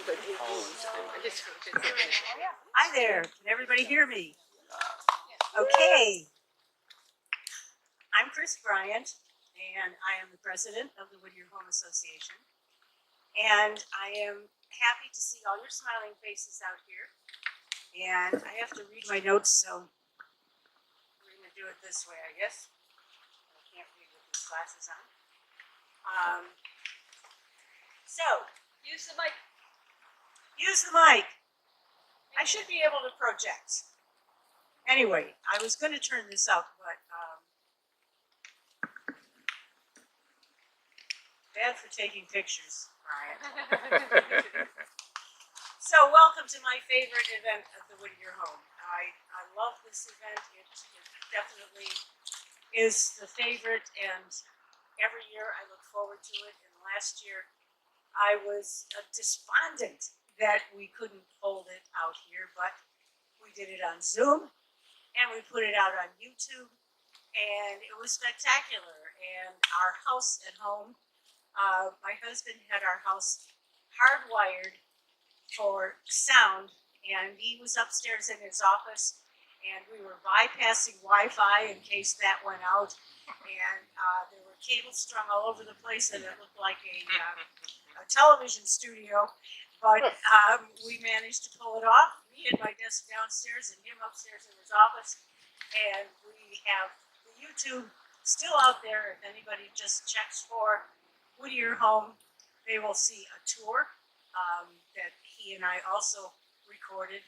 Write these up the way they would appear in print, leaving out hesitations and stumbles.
Hi there, can everybody hear me? Okay. I'm Bryant, and I am the president of the Whittier Home Association. And I am happy to see all your smiling faces out here. And I have to read my notes, so we're going to do it this way, I guess. I can't read with these glasses on. So, Use the mic. use the mic. I should be able to project. Anyway, I was going to turn this up, but bad for taking pictures, Brian. So welcome to my favorite event at the Whittier Home. I love this event. It definitely is the favorite, and every year I look forward to it. And last year I was despondent that we couldn't hold it out here, but we did it on Zoom and we put it out on YouTube, and it was spectacular. And our house at home, my husband had our house hardwired for sound, and he was upstairs in his office, and we were bypassing Wi-Fi in case that went out, and there were cables strung all over the place, and it looked like a television studio, but we managed to pull it off, me at my desk downstairs and him upstairs in his office, and we have the YouTube still out there. If anybody just checks for Whittier Home, they will see a tour that he and I also recorded,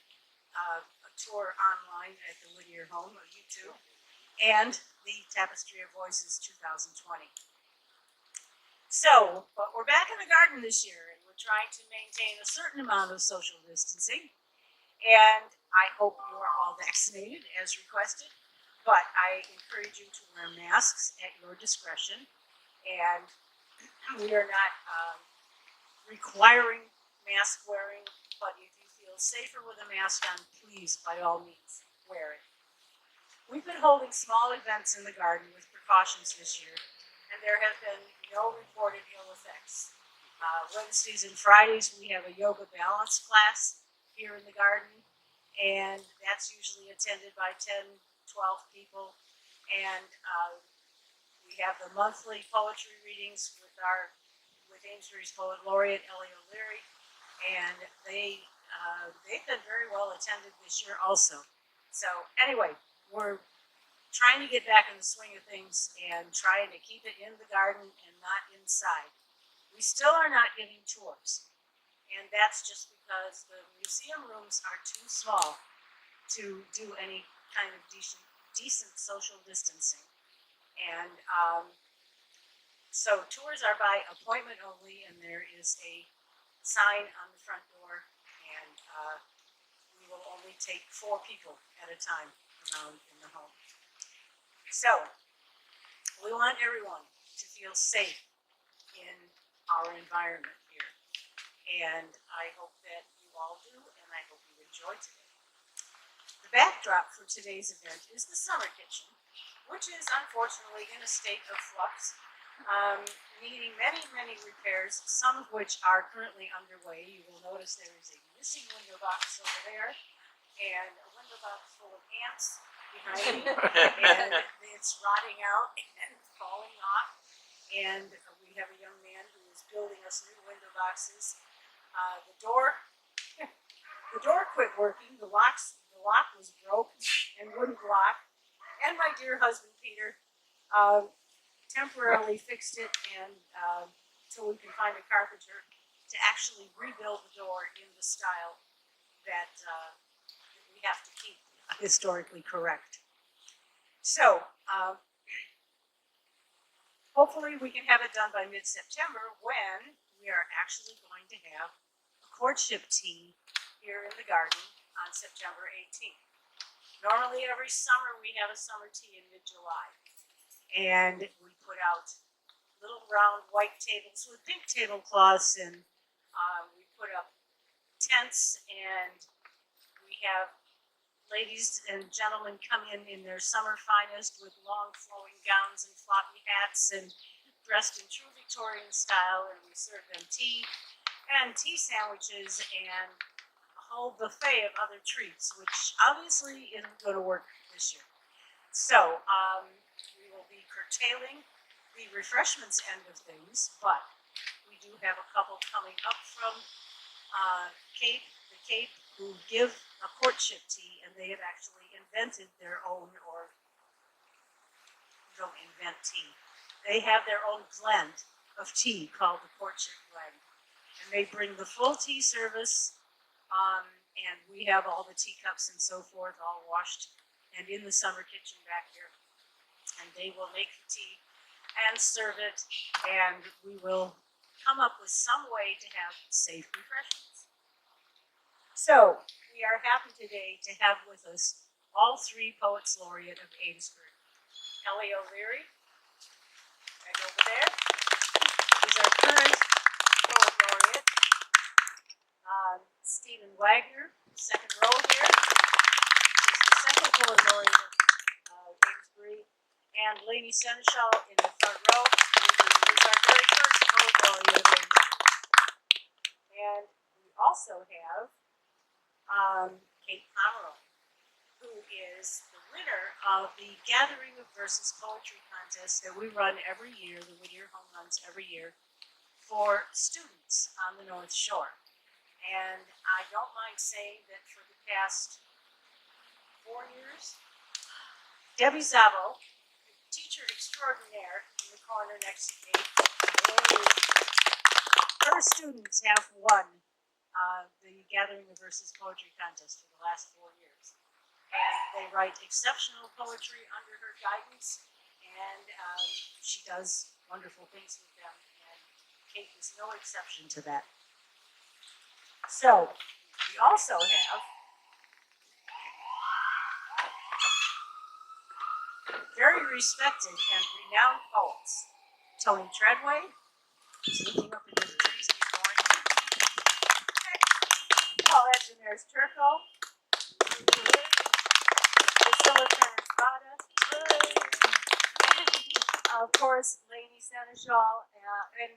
a tour online at the Whittier Home on YouTube, and the Tapestry of Voices 2020. So, but we're back in the garden this year, and we're trying to maintain a certain amount of social distancing, and I hope you are all vaccinated as requested, but I encourage you to wear masks at your discretion, and we are not requiring mask wearing, but if you feel safer with a mask on, please, by all means, wear it. We've been holding small events in the garden with precautions this year, and there have been no reported ill effects. Wednesdays and Fridays, we have a yoga balance class here in the garden, and that's usually attended by 10, 12 people, and we have the monthly poetry readings with Amesbury's poet Laureate, Ellie, and they've been very well attended this year also. So anyway, we're trying to get back in the swing of things and trying to keep it in the garden and not inside. We still are not getting tours, and that's just because the museum rooms are too small to do any kind of decent social distancing. And so tours are by appointment only, and there is a sign on the front door, and we will only take 4 people at a time around in the home. So we want everyone to feel safe in our environment here, and I hope that you all do, and I hope you enjoy today. The backdrop for today's event is the summer kitchen, which is unfortunately in a state of flux, needing many, many repairs, some of which are currently underway. You will notice there is a missing window box over there, and a window box full of ants behind me, and it's rotting out and falling off, and we have a young man who is building us new window boxes. The door quit working, the lock was broke and wouldn't lock, and my dear husband Peter temporarily fixed it, and until we can find a carpenter to actually rebuild the door in the style that we have to keep historically correct. So hopefully we can have it done by mid-September, when we are actually going to have a courtship tea here in the garden on September 18th. Normally every summer we have a summer tea in mid-July, and we put out little round white tables with pink tablecloths, and we put up tents, and we have ladies and gentlemen come in their summer finest with long flowing gowns and floppy hats and dressed in true Victorian style, and we serve them tea and tea sandwiches and a whole buffet of other treats, which obviously isn't going to work this year. So we will be curtailing the refreshments end of things, but we do have a couple coming up from the Cape, who give a courtship tea, and they have actually invented their own, or don't invent tea. They have their own blend of tea called the courtship blend, and they bring the full tea service, and we have all the teacups and so forth all washed and in the summer kitchen back here, and they will make the tea and serve it, and we will come up with some way to have safe refreshments. So we are happy today to have with us all three Poets Laureate of Amesbury. Ellie O'Leary, right over there, is our current Poet Laureate. Stephen Wagner, second row here, is the second Poet Laureate of Amesbury. And Lainie Senechal in the front row is our very first Poet Laureate of Amesbury. And we also have Pomeroy, who is the winner of the Gathering of Verses poetry contest that we run every year, the Whittier Home runs every year, for students on the North Shore. And I don't mind saying that for the past 4 years, Debbie Szabo, teacher extraordinaire in the corner next to me, her students have won the Gathering of Verses poetry contest for the last 4 years. And they write exceptional poetry under her guidance, and she does wonderful things with them, and Kate is no exception to that. So, we also have very respected and renowned poets, Toni Treadway, who's looking up into the trees and ignoring me, Paulette Turco, Priscilla Spada, of course, Lainie Senechal, and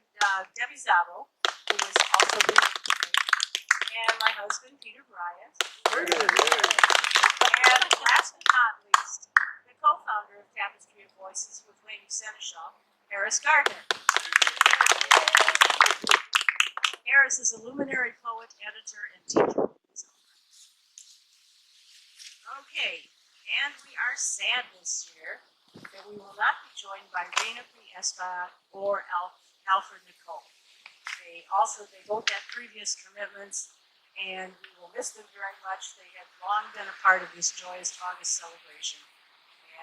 Debbie Szabo, who is also reading today, and my husband, Peter Bryant, and last but not least, the co-founder of Tapestry of Voices with Lainie Senechal, Gardner. Harris is a luminary poet, editor, and teacher. Okay, and we are sad this year that we will not be joined by Spada or Alfred Nicole. They both had previous commitments, and we will miss them very much. They have long been a part of this joyous August celebration,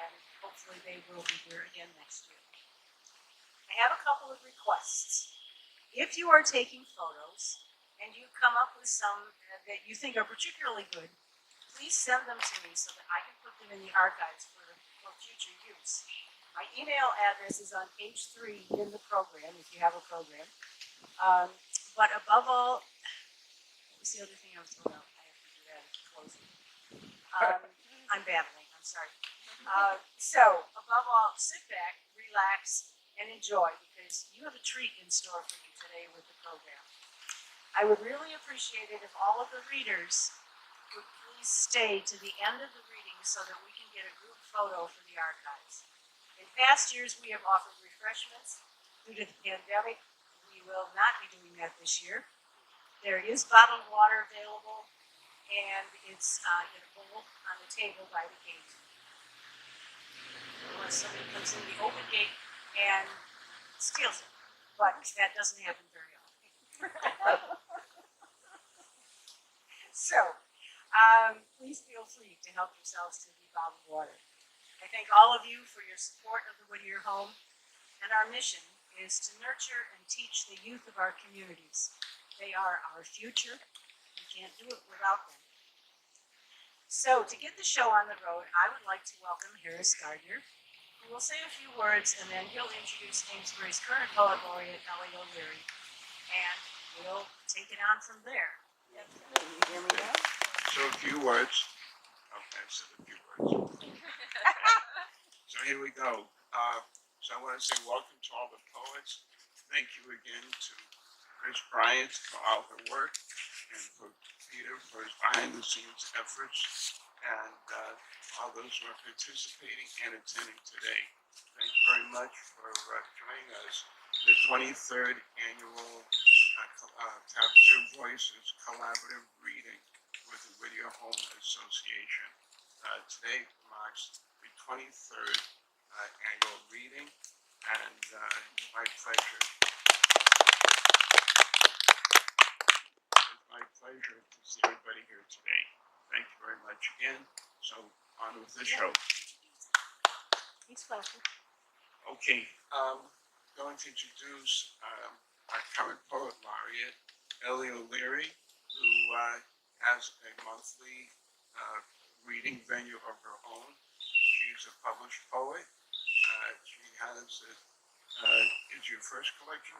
and hopefully they will be here again next year. I have a couple of requests. If you are taking photos and you come up with some that you think are particularly good, please send them to me so that I can put them in the archives for future use. My email address is on page 3 in the program, if you have a program. But above all, what's the other thing I was told about? I have to do that at the closing. I'm babbling, I'm sorry. So, above all, sit back, relax, and enjoy, because you have a treat in store for you today with the program. I would really appreciate it if all of the readers would please stay to the end of the reading so that we can get a group photo for the archives. In past years, we have offered refreshments. Due to the pandemic, we will not be doing that this year. There is bottled water available, and it's in a bowl on the table by the gate. Unless somebody comes in the open gate and steals it, but that doesn't happen very often. So, please feel free to help yourselves to the bottled water. I thank all of you for your support of the Whittier Home, and our mission is to nurture and teach the youth of our communities. They are our future. We can't do it without them. So, to get the show on the road, I would like to welcome Gardner, who will say a few words, and then he'll introduce Amesbury's current Poet Laureate, Ellie O'Leary, and we'll take it on from there. Hear me now? So a few words. Okay, so a few words. So here we go. So I want to say welcome to all the poets. Thank you again to Chris Bryant for all her work, and for Peter for his behind-the-scenes efforts, and all those who are participating and attending today. Thanks very much for joining us. The 23rd annual Tapestry of Voices collaborative reading with the Whittier Home Association. Today marks the 23rd annual reading, and it's my pleasure. It's my pleasure to see everybody here today. Thank you very much again. So on with the show. He's welcome. Okay, going to introduce our current poet laureate, Ellie, who has a monthly reading venue of her own. She's a published poet. She has, is your first collection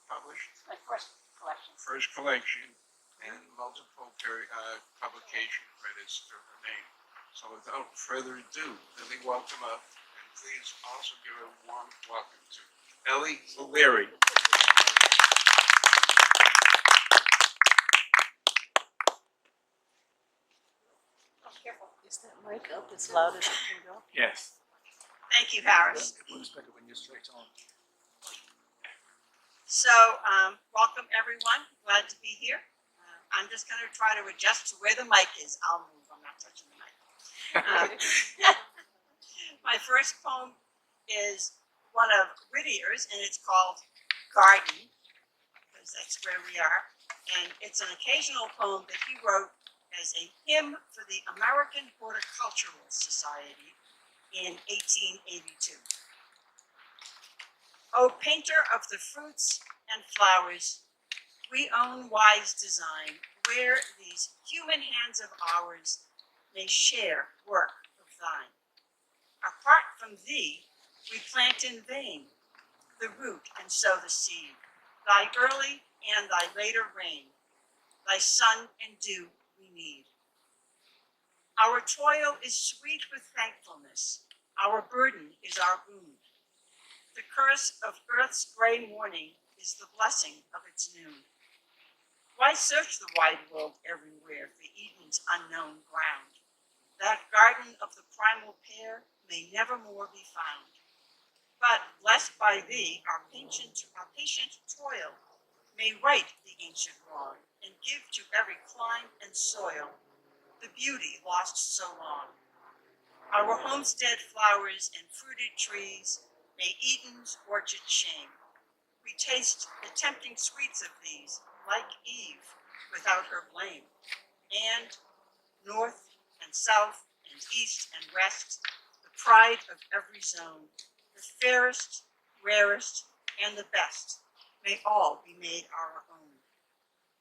published? My first collection. First collection, and multiple publication credits to her name. So without further ado, let me welcome up, and please also give a warm welcome to Ellie O'Leary. Careful. Is that mic up as loud as it can go? Yes. Thank you, Harris. It works better when you're straight on. So, welcome everyone. Glad to be here. I'm just going to try to adjust to where the mic is. I'll move. I'm not touching the mic. My first poem is one of Whittier's, and it's called Garden, because that's where we are. And it's an occasional poem that he wrote as a hymn for the American Horticultural Society in 1882. O painter of the fruits and flowers, we own wise design, where these human hands of ours may share work of thine. Apart from thee, we plant in vain the root and sow the seed, thy early and thy later rain, thy sun and dew we need. Our toil is sweet with thankfulness, our burden is our boon. The curse of earth's gray morning is the blessing of its noon. Why search the wide world everywhere for Eden's unknown ground? That garden of the primal pair may never more be found. But blessed by thee, our patient toil may right the ancient wrong and give to every clime and soil the beauty lost so long. Our homestead flowers and fruited trees may Eden's orchard shame. We taste the tempting sweets of these, like Eve, without her blame. And north and south and east and west, the pride of every zone, the fairest, rarest, and the best, may all be made our own.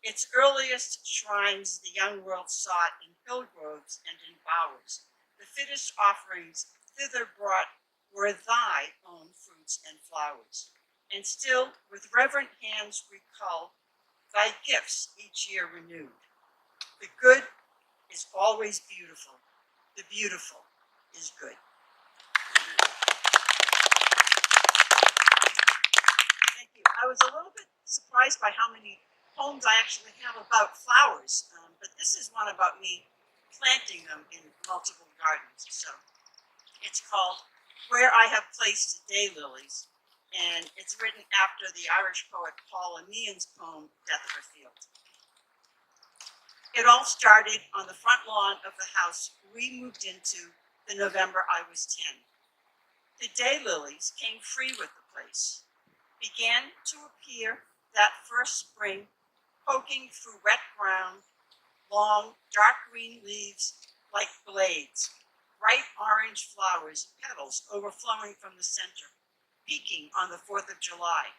Its earliest shrines the young world sought in hill groves and in bowers. The fittest offerings thither brought were thy own fruits and flowers. And still, with reverent hands recall thy gifts each year renewed. The good is always beautiful. The beautiful is good. Thank you. I was a little bit surprised by how many poems I actually have about flowers, but this is one about me planting them in multiple gardens. So it's called Where I Have Placed Daylilies, and it's written after the Irish poet Paul Meehan's poem Death of a Field. It all started on the front lawn of the house we moved into the November I was 10. The daylilies came free with the place, began to appear that first spring, poking through wet ground, long, dark green leaves like blades, bright orange flowers, petals overflowing from the center, peaking on the 4th of July.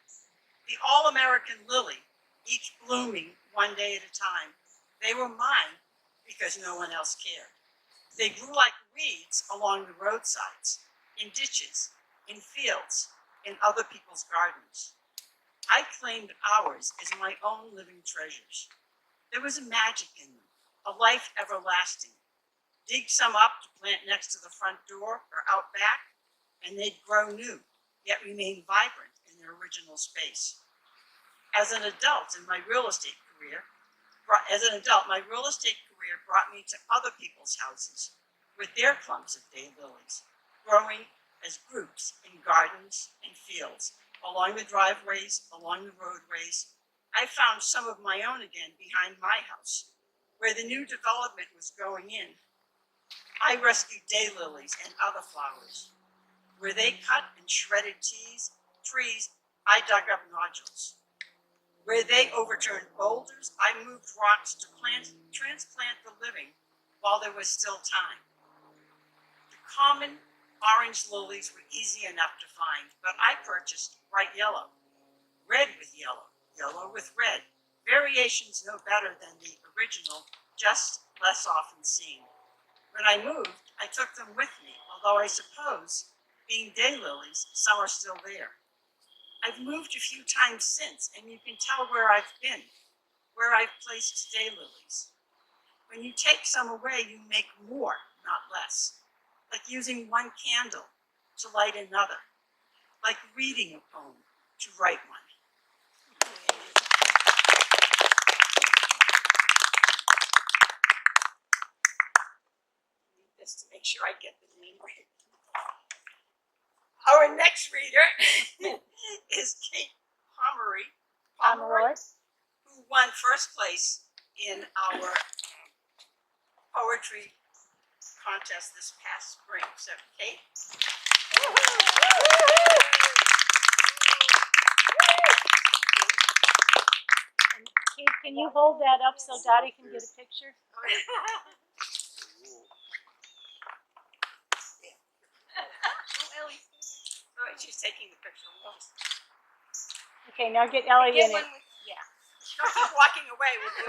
The all-American lily, each blooming one day at a time. They were mine because no one else cared. They grew like weeds along the roadsides, in ditches, in fields, in other people's gardens. I claimed ours as my own living treasures. There was a magic in them, a life everlasting. Dig some up to plant next to the front door or out back, and they'd grow new, yet remain vibrant in their original space. As an adult, my real estate career brought me to other people's houses with their clumps of daylilies, growing as groups in gardens and fields, along the driveways, along the roadways. I found some of my own again behind my house, where the new development was going in. I rescued daylilies and other flowers. Where they cut and shredded trees, I dug up nodules. Where they overturned boulders, I moved rocks to transplant the living while there was still time. The common orange lilies were easy enough to find, but I purchased bright yellow, red with yellow, yellow with red, variations no better than the original, just less often seen. When I moved, I took them with me, although I suppose, being daylilies, some are still there. I've moved a few times since, and you can tell where I've been, where I've placed daylilies. When you take some away, you make more, not less. Like using one candle to light another. Like reading a poem to write one. Read this to make sure I get the name right. Our next reader is Kate Pomeroy, who won first place in our poetry contest this past spring. So, Kate. Kate, can you hold that up so Dottie can get a picture? Ellie. All right, she's taking the picture. Okay, now get Ellie in it. Yeah. Don't keep walking away with you.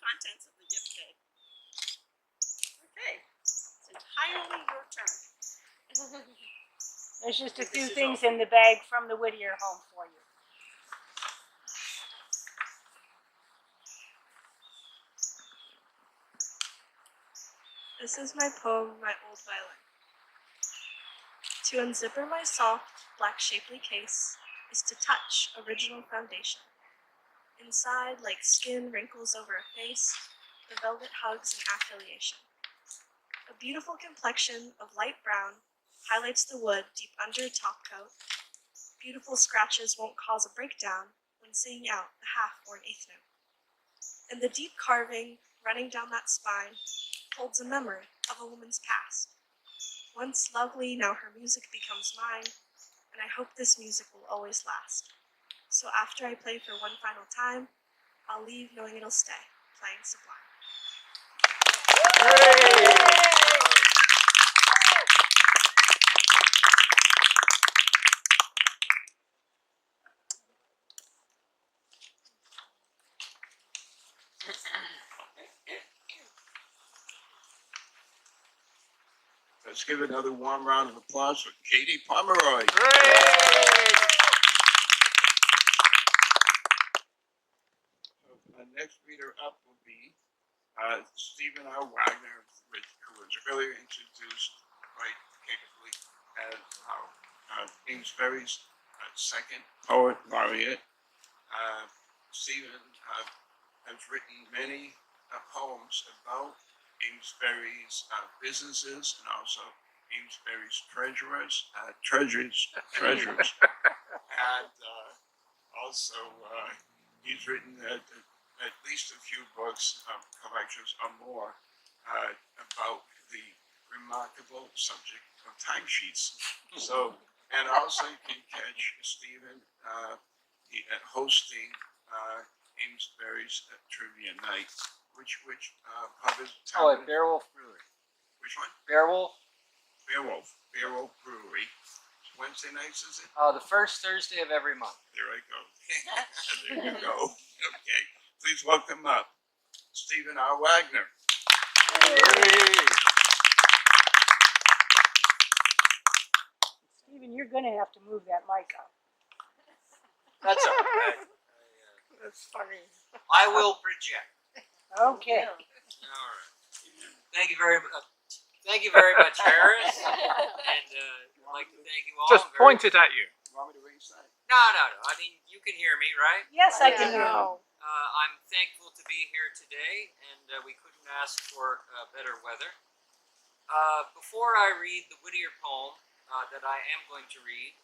Contents of the gift bag. Okay, it's entirely your turn. There's just a few things in the bag from the Whittier home for you. This is my poem, My Old Violin. To unzipper my soft, black shapely case is to touch original foundation. Inside, like skin wrinkles over a face, the velvet hugs an affiliation. A beautiful complexion of light brown highlights the wood deep under a top coat. Beautiful scratches won't cause a breakdown when singing out the half or an eighth note. And the deep carving running down that spine holds a memory of a woman's past. Once lovely, now her music becomes mine, and I hope this music will always last. So after I play for one final time, I'll leave knowing it'll stay, playing sublime. Let's give another warm round of applause for Katie Pomeroy. So the next reader up will be Stephen R. Wagner, who was earlier introduced quite capably as Amesbury's second poet laureate. Stephen has written many poems about Amesbury's businesses and also Amesbury's treasures, and also he's written at least a few books, collections or more, about the remarkable subject of timesheets. So, and also you can catch Stephen hosting Amesbury's Trivia Night. Which pub is town? at Beowulf Brewery. Which one? Beowulf? Beowulf Brewery. Wednesday nights, is it? The first Thursday of every month. There I go. There you go. Okay. Please welcome up Stephen R. Wagner. Stephen, you're going to have to move that mic up. That's all right. That's funny. I will project. Okay. All right. Thank you very much. Thank you very much, Harris. And I'd like to thank you all. Just point it at you. You want me to ringside? No. I mean, you can hear me, right? Yes, I can hear you. No. I'm thankful to be here today, and we couldn't ask for better weather. Before I read the Whittier poem that I am going to read,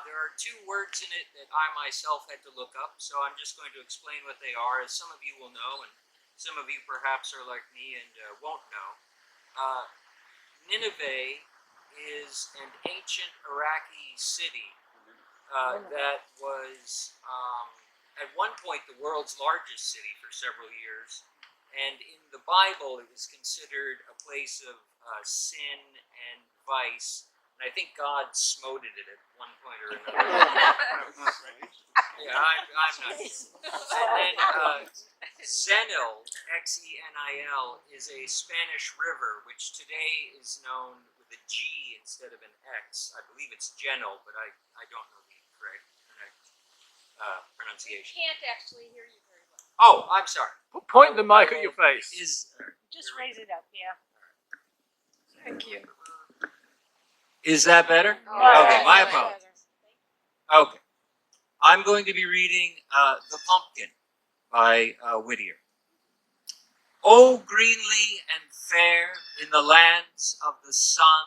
there are two words in it that I myself had to look up, so I'm just going to explain what they are, as some of you will know, and some of you perhaps are like me and won't know. Nineveh is an ancient Iraqi city that was at one point the world's largest city for several years, and in the Bible it was considered a place of sin and vice, and I think God smote it at one point or another. Yeah, I'm not sure. And then Xenil, Xenil, is a Spanish river which today is known with a G instead of an X. I believe it's Genil, but I don't know the correct pronunciation. Can't actually hear you very well. Oh, I'm sorry. Point the mic at your face. Just raise it up, yeah. Thank you. Is that better? Oh, Okay, my that's apologies. Okay. I'm going to be reading The Pumpkin by Whittier. O greenly and fair in the lands of the sun,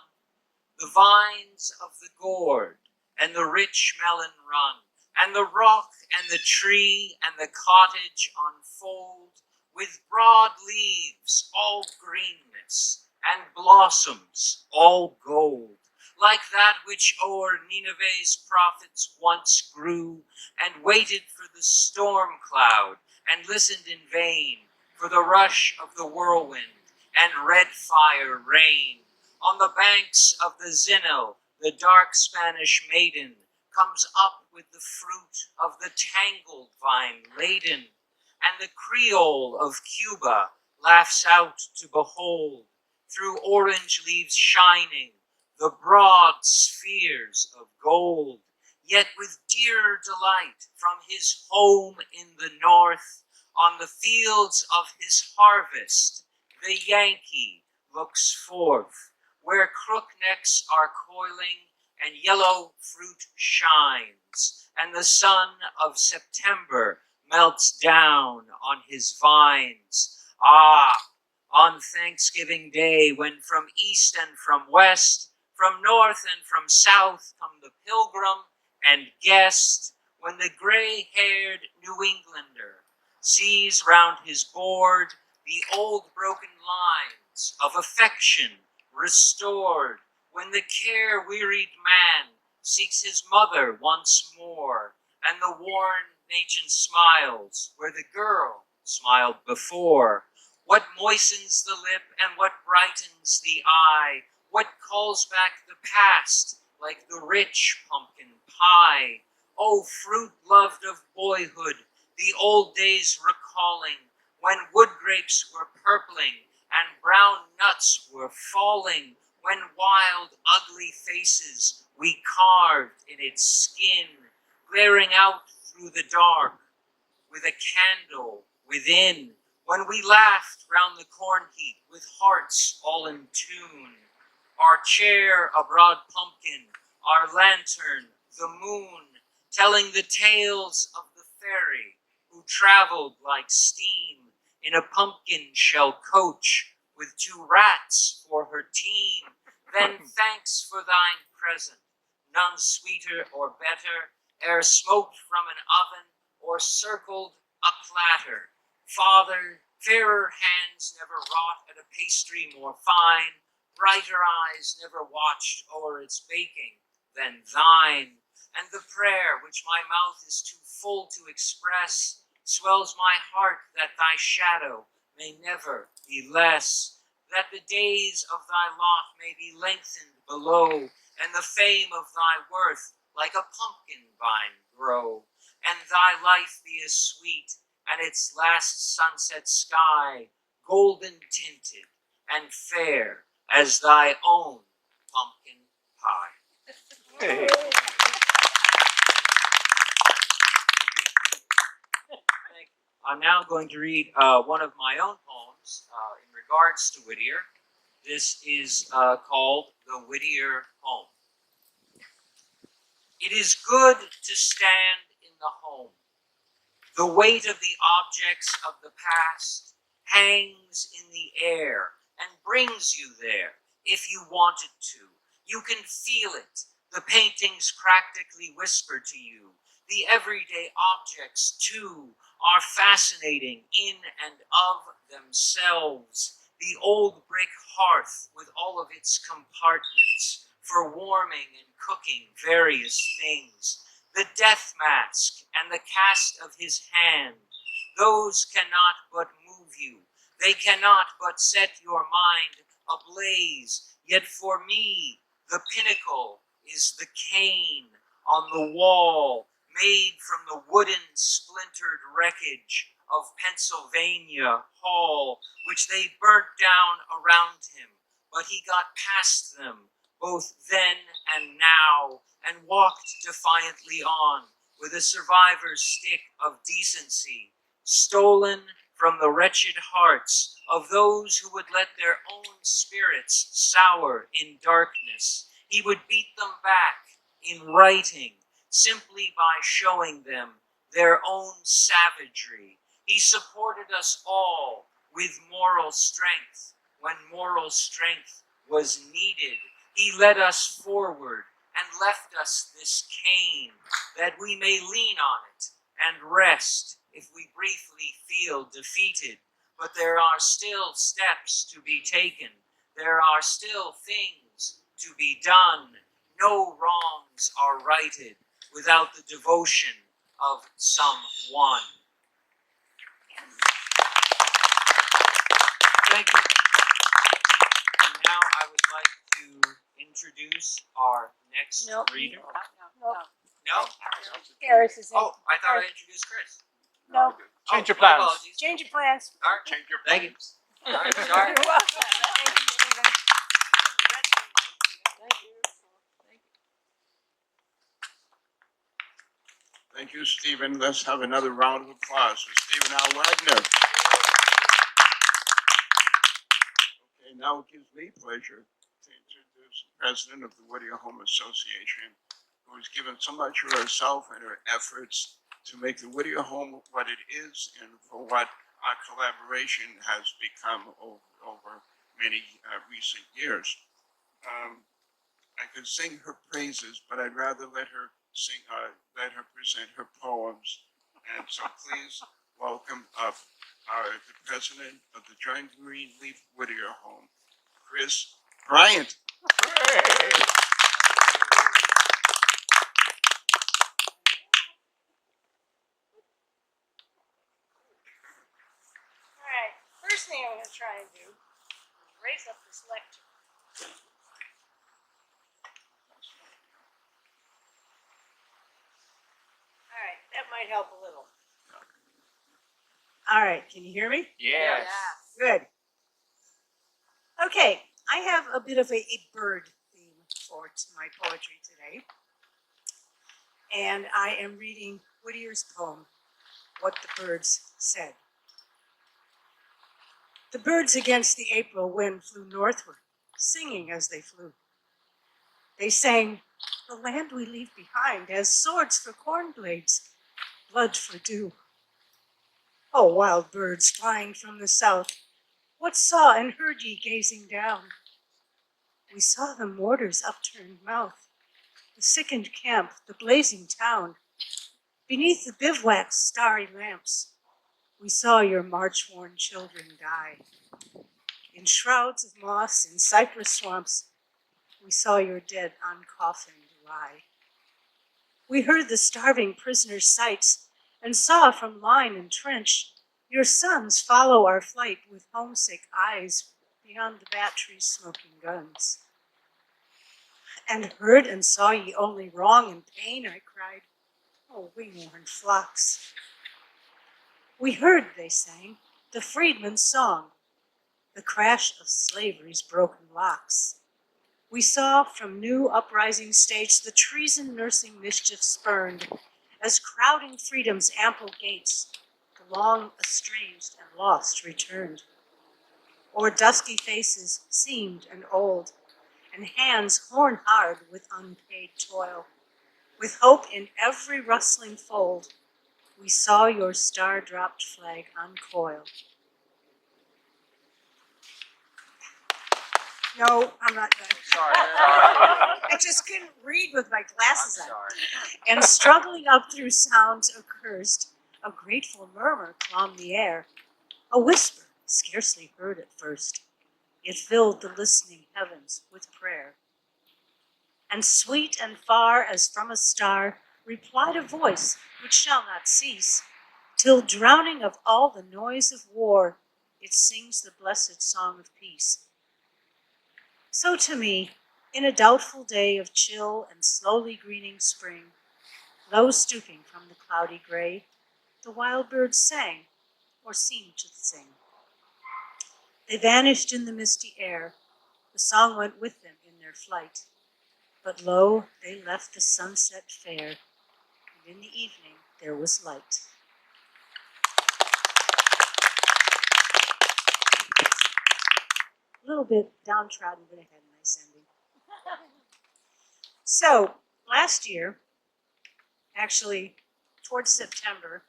the vines of the gourd and the rich melon run, and the rock and the tree and the cottage unfold, with broad leaves all greenness, and blossoms all gold, like that which o'er Nineveh's prophets once grew, and waited for the storm cloud, and listened in vain for the rush of the whirlwind and red fire rain. On the banks of the Xenil, the dark Spanish maiden comes up with the fruit of the tangled vine laden, and the Creole of Cuba laughs out to behold, through orange leaves shining, the broad spheres of gold. Yet with dear delight from his home in the north, on the fields of his harvest, the Yankee looks forth, where crooknecks are coiling and yellow fruit shines, and the sun of September melts down on his vines. Ah, on Thanksgiving Day, when from east and from west, from north and from south come the pilgrim and guest, when the gray-haired New Englander sees round his board the old broken lines of affection restored, when the care-wearied man seeks his mother once more, and the worn nation smiles where the girl smiled before. What moistens the lip and what brightens the eye? What calls back the past like the rich pumpkin pie? Oh, fruit loved of boyhood, the old days recalling, when wood grapes were purpling and brown nuts were falling, when wild, ugly faces we carved in its skin, glaring out through the dark with a candle within, when we laughed round the corn heap with hearts all in tune, our chair a broad pumpkin, our lantern the moon, telling the tales of the fairy who traveled like steam in a pumpkin shell coach with 2 rats for her team. Then thanks for thine present, none sweeter or better, ere smoked from an oven or circled a platter. Father, fairer hands never wrought at a pastry more fine, brighter eyes never watched o'er its baking than thine. And the prayer which my mouth is too full to express swells my heart that thy shadow may never be less, that the days of thy lot may be lengthened below, and the fame of thy worth like a pumpkin vine grow, and thy life be as sweet, and its last sunset sky golden tinted and fair as thy own pumpkin pie. Hey. I'm now going to read one of my own poems in regards to Whittier. This is called The Whittier Poem. It is good to stand in the home. The weight of the objects of the past hangs in the air and brings you there if you wanted to. You can feel it. The paintings practically whisper to you. The everyday objects, too, are fascinating in and of themselves. The old brick hearth with all of its compartments for warming and cooking various things. The death mask and the cast of his hand, those cannot but move you. They cannot but set your mind ablaze. Yet for me, the pinnacle is the cane on the wall, made from the wooden splintered wreckage of Pennsylvania Hall, which they burnt down around him. But he got past them, both then and now, and walked defiantly on with a survivor's stick of decency, stolen from the wretched hearts of those who would let their own spirits sour in darkness. He would beat them back in writing, simply by showing them their own savagery. He supported us all with moral strength when moral strength was needed. He led us forward and left us this cane that we may lean on it and rest if we briefly feel defeated. But there are still steps to be taken. There are still things to be done. No wrongs are righted without the devotion of someone. Thank you. And now I would like to introduce our next reader. No? Harris is in. Oh, I thought I introduced Chris. No, Change your my plans. apologies. change your plans. All right. Change your Thank you. plans. All right, sorry. You're welcome. Thank you, Stephen. Thank you, Stephen. Let's have another round of applause for Stephen R. Wagner. Okay, now it gives me pleasure to introduce the president of the Whittier Home Association, who has given so much of herself and her efforts to make the Whittier Home what it is and for what our collaboration has become over many recent years. I could sing her praises, but I'd rather let her present her poems. And so please welcome up the president of the Joint Greenleaf Whittier Home, Chris Bryant. All right, first thing I'm going to try and do is raise up this lectern. All right, that might help a little. All right, can you hear me? Yes. Good. Okay, I have a bit of a bird theme for my poetry today. And I am reading Whittier's poem, What the Birds Said. The birds against the April wind flew northward, singing as they flew. They sang, "The land we leave behind has swords for corn blades, blood for dew." Oh, wild birds flying from the south, what saw and heard ye gazing down? We saw the mortar's upturned mouth, the sickened camp, the blazing town. Beneath the bivouac's starry lamps, we saw your march-worn children die. In shrouds of moss in cypress swamps, we saw your dead uncoffined lie. We heard the starving prisoners' sights and saw from line and trench your sons follow our flight with homesick eyes beyond the battery's smoking guns. And heard and saw ye only wrong and pain, I cried. Oh, wing-worn flocks. We heard, they sang, the freedman's song, the crash of slavery's broken locks. We saw from new uprising states the treason nursing mischief spurned, as crowding freedom's ample gates, the long estranged and lost returned. O'er dusky faces seamed and old, and hands horn hard with unpaid toil, With hope in every rustling fold, we saw your star-dropped flag uncoil. No, I'm not done. Sorry. I just couldn't read with my glasses on. And struggling up through sounds accursed, a grateful murmur clomb the air, a whisper scarcely heard at first. It filled the listening heavens with prayer. And sweet and far as from a star replied a voice which shall not cease, till drowning of all the noise of war, it sings the blessed song of peace. So to me, in a doubtful day of chill and slowly greening spring, low stooping from the cloudy gray, the wild birds sang, or seemed to sing. They vanished in the misty air, the song went with them in their flight. But lo, they left the sunset fair, and in the evening there was light. A little bit downtrodden, but it had a nice ending. So, last year, actually towards September,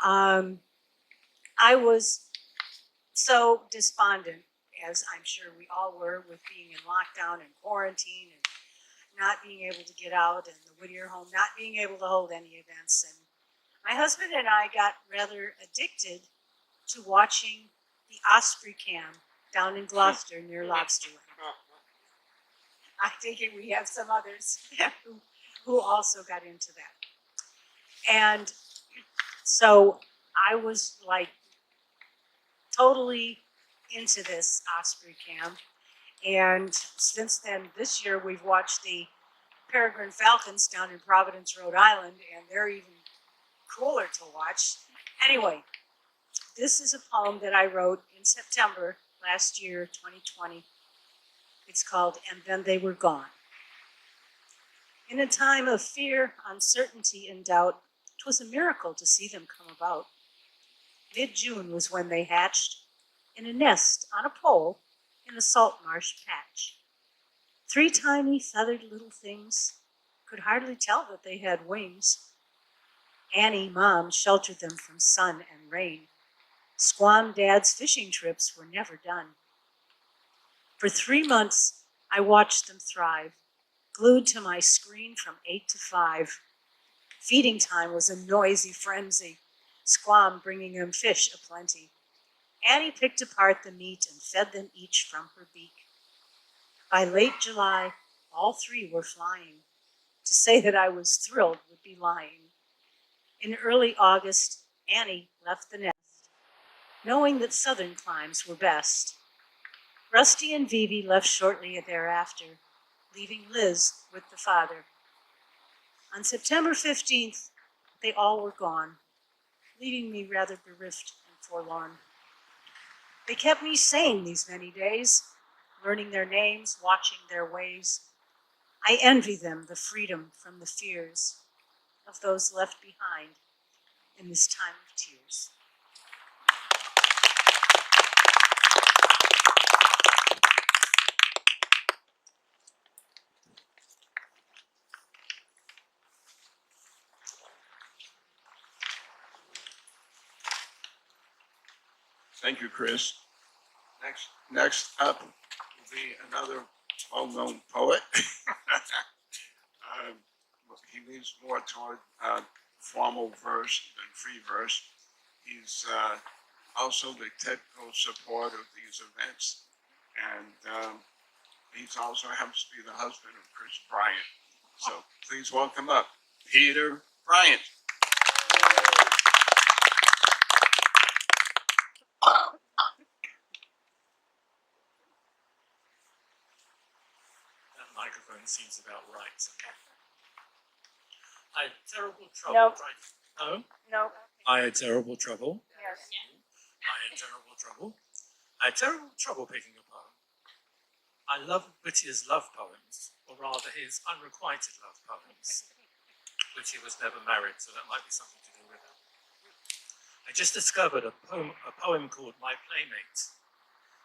I was so despondent, as I'm sure we all were, with being in lockdown and quarantine and not being able to get out, and the Whittier home not being able to hold any events. And my husband and I got rather addicted to watching the Osprey Cam down in Gloucester near Lobsterland. I think we have some others who also got into that. And so I was like totally into this Osprey Cam. And since then, this year, we've watched the Peregrine Falcons down in Providence, Rhode Island, and they're even cooler to watch. Anyway, this is a poem that I wrote in September last year, 2020. It's called And Then They Were Gone. In a time of fear, uncertainty, and doubt, 'twas a miracle to see them come about. Mid-June was when they hatched in a nest on a pole in a salt marsh patch. 3 tiny feathered little things, could hardly tell that they had wings. Annie, mom, sheltered them from sun and rain. Squam dad's fishing trips were never done. For 3 months, I watched them thrive, glued to my screen from 8 to 5. Feeding time was a noisy frenzy, Squam bringing them fish aplenty. Annie picked apart the meat and fed them each from her beak. By late July, all 3 were flying. To say that I was thrilled would be lying. In early August, Annie left the nest, knowing that southern climes were best. Rusty and Vivi left shortly thereafter, leaving Liz with the father. On September 15th, they all were gone, leaving me rather bereft and forlorn. They kept me sane these many days, learning their names, watching their ways. I envy them the freedom from the fears of those left behind in this time of tears. Thank you, Chris. Next up will be another well-known poet. He leans more toward formal verse than free verse. He's also the technical support of these events, and he's also happens to be the husband of Chris Bryant. So please welcome up Peter Bryant. That microphone seems about right to me. I had terrible trouble. Nope. No? No. I had terrible trouble. Yes. I had terrible trouble. I had terrible trouble picking a poem. I love Whittier's love poems, or rather his unrequited love poems. Whittier was never married, so that might be something to do with it. I just discovered a poem called My Playmate,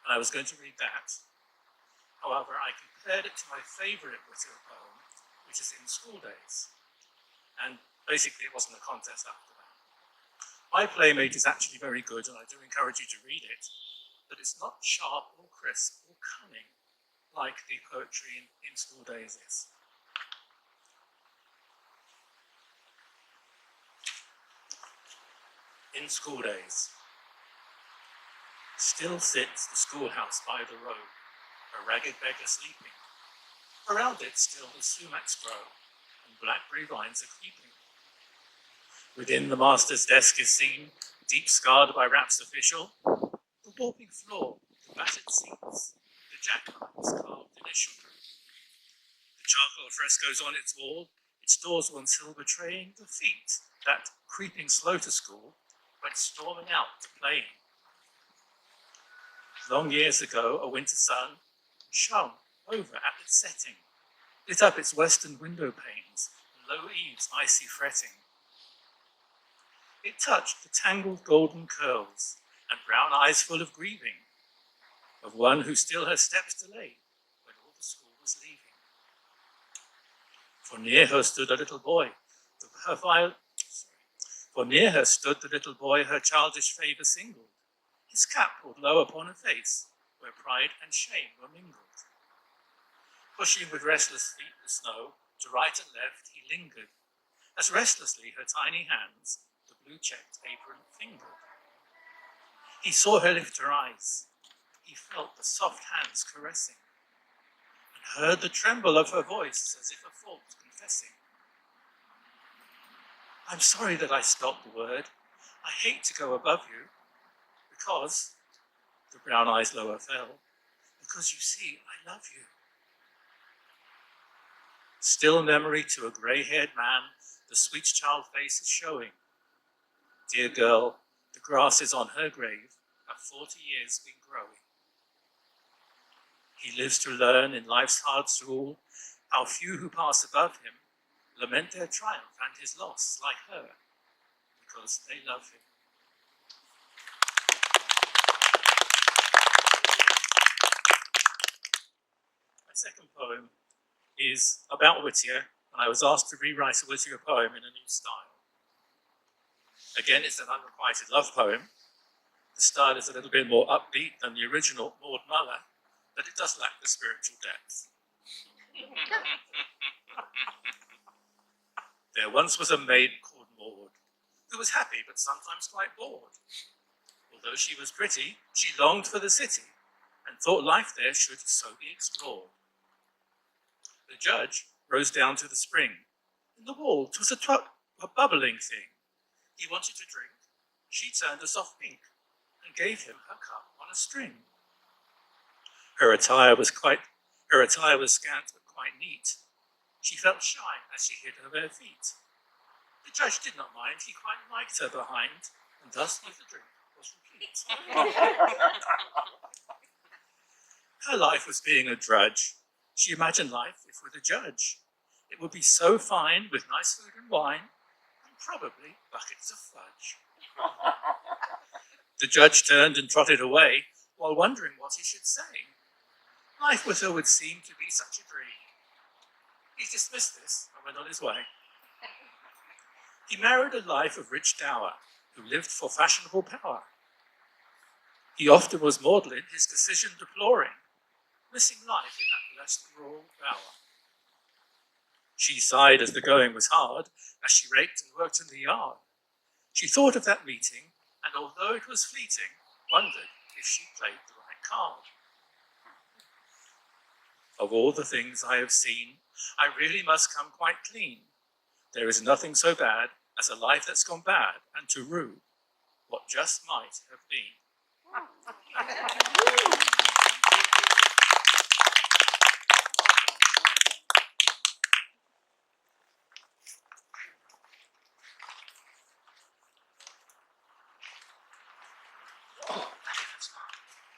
and I was going to read that. However, I compared it to my favorite Whittier poem, which is In School Days. and basically it wasn't a contest after that. My Playmate is actually very good, and I do encourage you to read it, but it's not sharp or crisp or cunning like the poetry in School Days is. In School Days. Still sits the schoolhouse by the road, a ragged beggar sleeping. Around it still the sumacs grow, and blackberry vines are creeping. Within the master's desk is seen, deep scarred by raps official, the warping floor, the battered seats, the jackknife's carved initial. The charcoal frescoes on its wall, its doors once still betraying the feet that, creeping slow to school, went storming out to playing. Long years ago, a winter sun shone over at its setting, lit up its western window panes, and low eaves icy fretting. It touched the tangled golden curls and brown eyes full of grieving, of one who still her steps delayed when all the school was leaving. For near her stood a little boy, her childish favour singled, his cap pulled low upon a face where pride and shame were mingled. Pushing with restless feet the snow, to right and left he lingered, as restlessly her tiny hands the blue-checked apron fingered. He saw her lift her eyes, he felt the soft hands caressing, and heard the tremble of her voice as if a fault confessing. I'm sorry that I stopped the word, I hate to go above you, because, the brown eyes lower fell, because you see, I love you. Still memory to a grey-haired man, the sweet child face is showing. Dear girl, the grass is on her grave, have 40 years been growing. He lives to learn in life's hard school, how few who pass above him lament their triumph and his loss like her, because they love him. My second poem is about Whittier, and I was asked to rewrite a Whittier poem in a new style. Again, it's an unrequited love poem. The style is a little bit more upbeat than the original Maud Muller, but it does lack the spiritual depth. There once was a maid called Maud, who was happy but sometimes quite bored. Although she was pretty, she longed for the city, and thought life there should so be explored. The judge rose down to the spring. In the wall, 'twas a bubbling thing. He wanted to drink. She turned a soft pink and gave him her cup on a string. Her attire was scant but quite neat. She felt shy as she hid her bare feet. The judge did not mind. He quite liked her behind, and thus the drink was replete. Her life was being a drudge. She imagined life if with a judge. It would be so fine with nice food and wine, and probably buckets of fudge. The judge turned and trotted away, while wondering what he should say. Life with her would seem to be such a dream. He dismissed this and went on his way. He married a life of rich dower, who lived for fashionable power. He often was maudlin, his decision deploring, missing life in that blessed rural bower. She sighed as the going was hard, as she raked and worked in the yard. She thought of that meeting, and although it was fleeting, wondered if she played the right card. Of all the things I have seen, I really must come quite clean. There is nothing so bad as a life that's gone bad, and to rue what just might have been.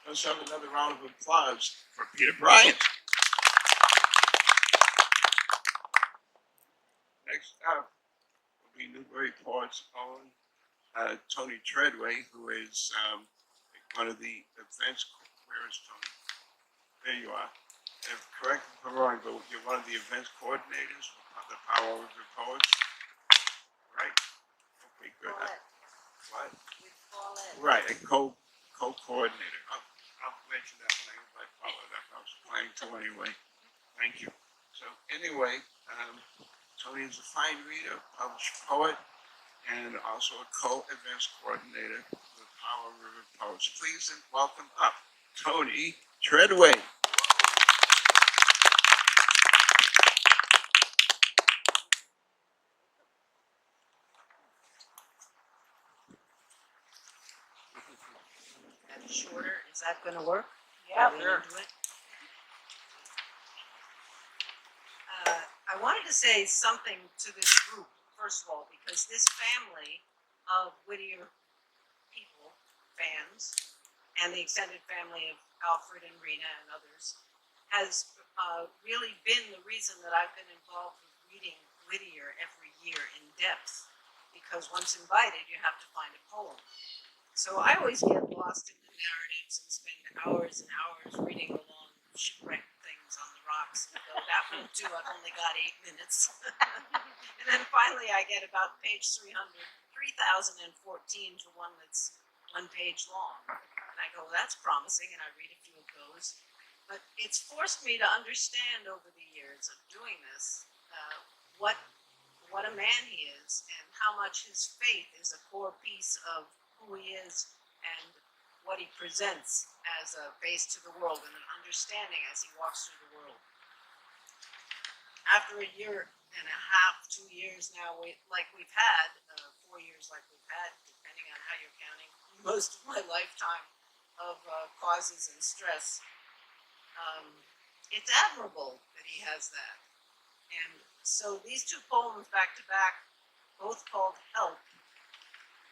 Let's have another round of applause for Peter Bryant. Next up will be Newburyport's own Toni Treadway, who is one of the events. Where is Toni? There you are. Correct me if I'm wrong, but you're one of the events coordinators for the Powow Poems. right? Okay, good. Paulette, What? with Paulette. Right, a co-coordinator. I'll mention that when I invite Paulette up. I was planning to anyway. Thank you. So anyway, Toni is a fine reader, published poet, and also a co-events coordinator with Power River Poets. Please and welcome up Toni Treadway. That's shorter. Is that going to work? Yeah, Are we into it? I wanted to say something to this group, first of all, because this family of Whittier people, fans, and the extended family of Alfred and Rena and others, has really been the reason that I've been involved with reading Whittier every year in depth. Because once invited, you have to find a poem. So I always get lost in the narratives and spend hours and hours reading along shipwreck things on the rocks. And go, that won't do, I've only got 8 minutes. And then finally I get about page 3014 to one that's 1 page long. And I go, well, that's promising, and I read a few of those. But it's forced me to understand over the years of doing this what a man he is, and how much his faith is a core piece of who he is and what he presents as a face to the world and an understanding as he walks through the world. After a year and a half, 2 years now, we've had, 4 years like we've had, depending on how you're counting, most of my lifetime of causes and stress, it's admirable that he has that. And so these 2 poems back to back, both called Help,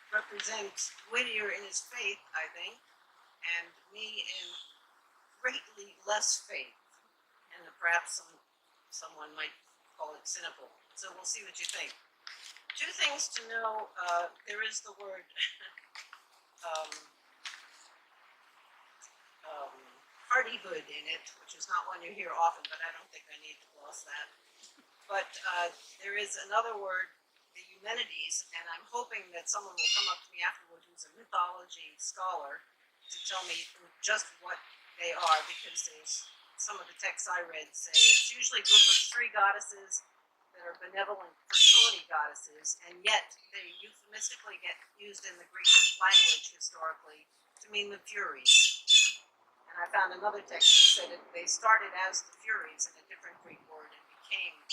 represent Whittier in his faith, I think, and me in greatly less faith, and perhaps someone might call it cynical. So we'll see what you think. 2 things to know, there is the word hardihood in it, which is not one you hear often, but I don't think I need to gloss that. But there is another word, the Eumenides, and I'm hoping that someone will come up to me afterward who's a mythology scholar to tell me just what they are, because there's some of the texts I read say it's usually a group of 3 goddesses that are benevolent fertility goddesses, and yet they euphemistically get used in the Greek language historically to mean the Furies. And I found another text that said they started as the Furies in a different Greek word and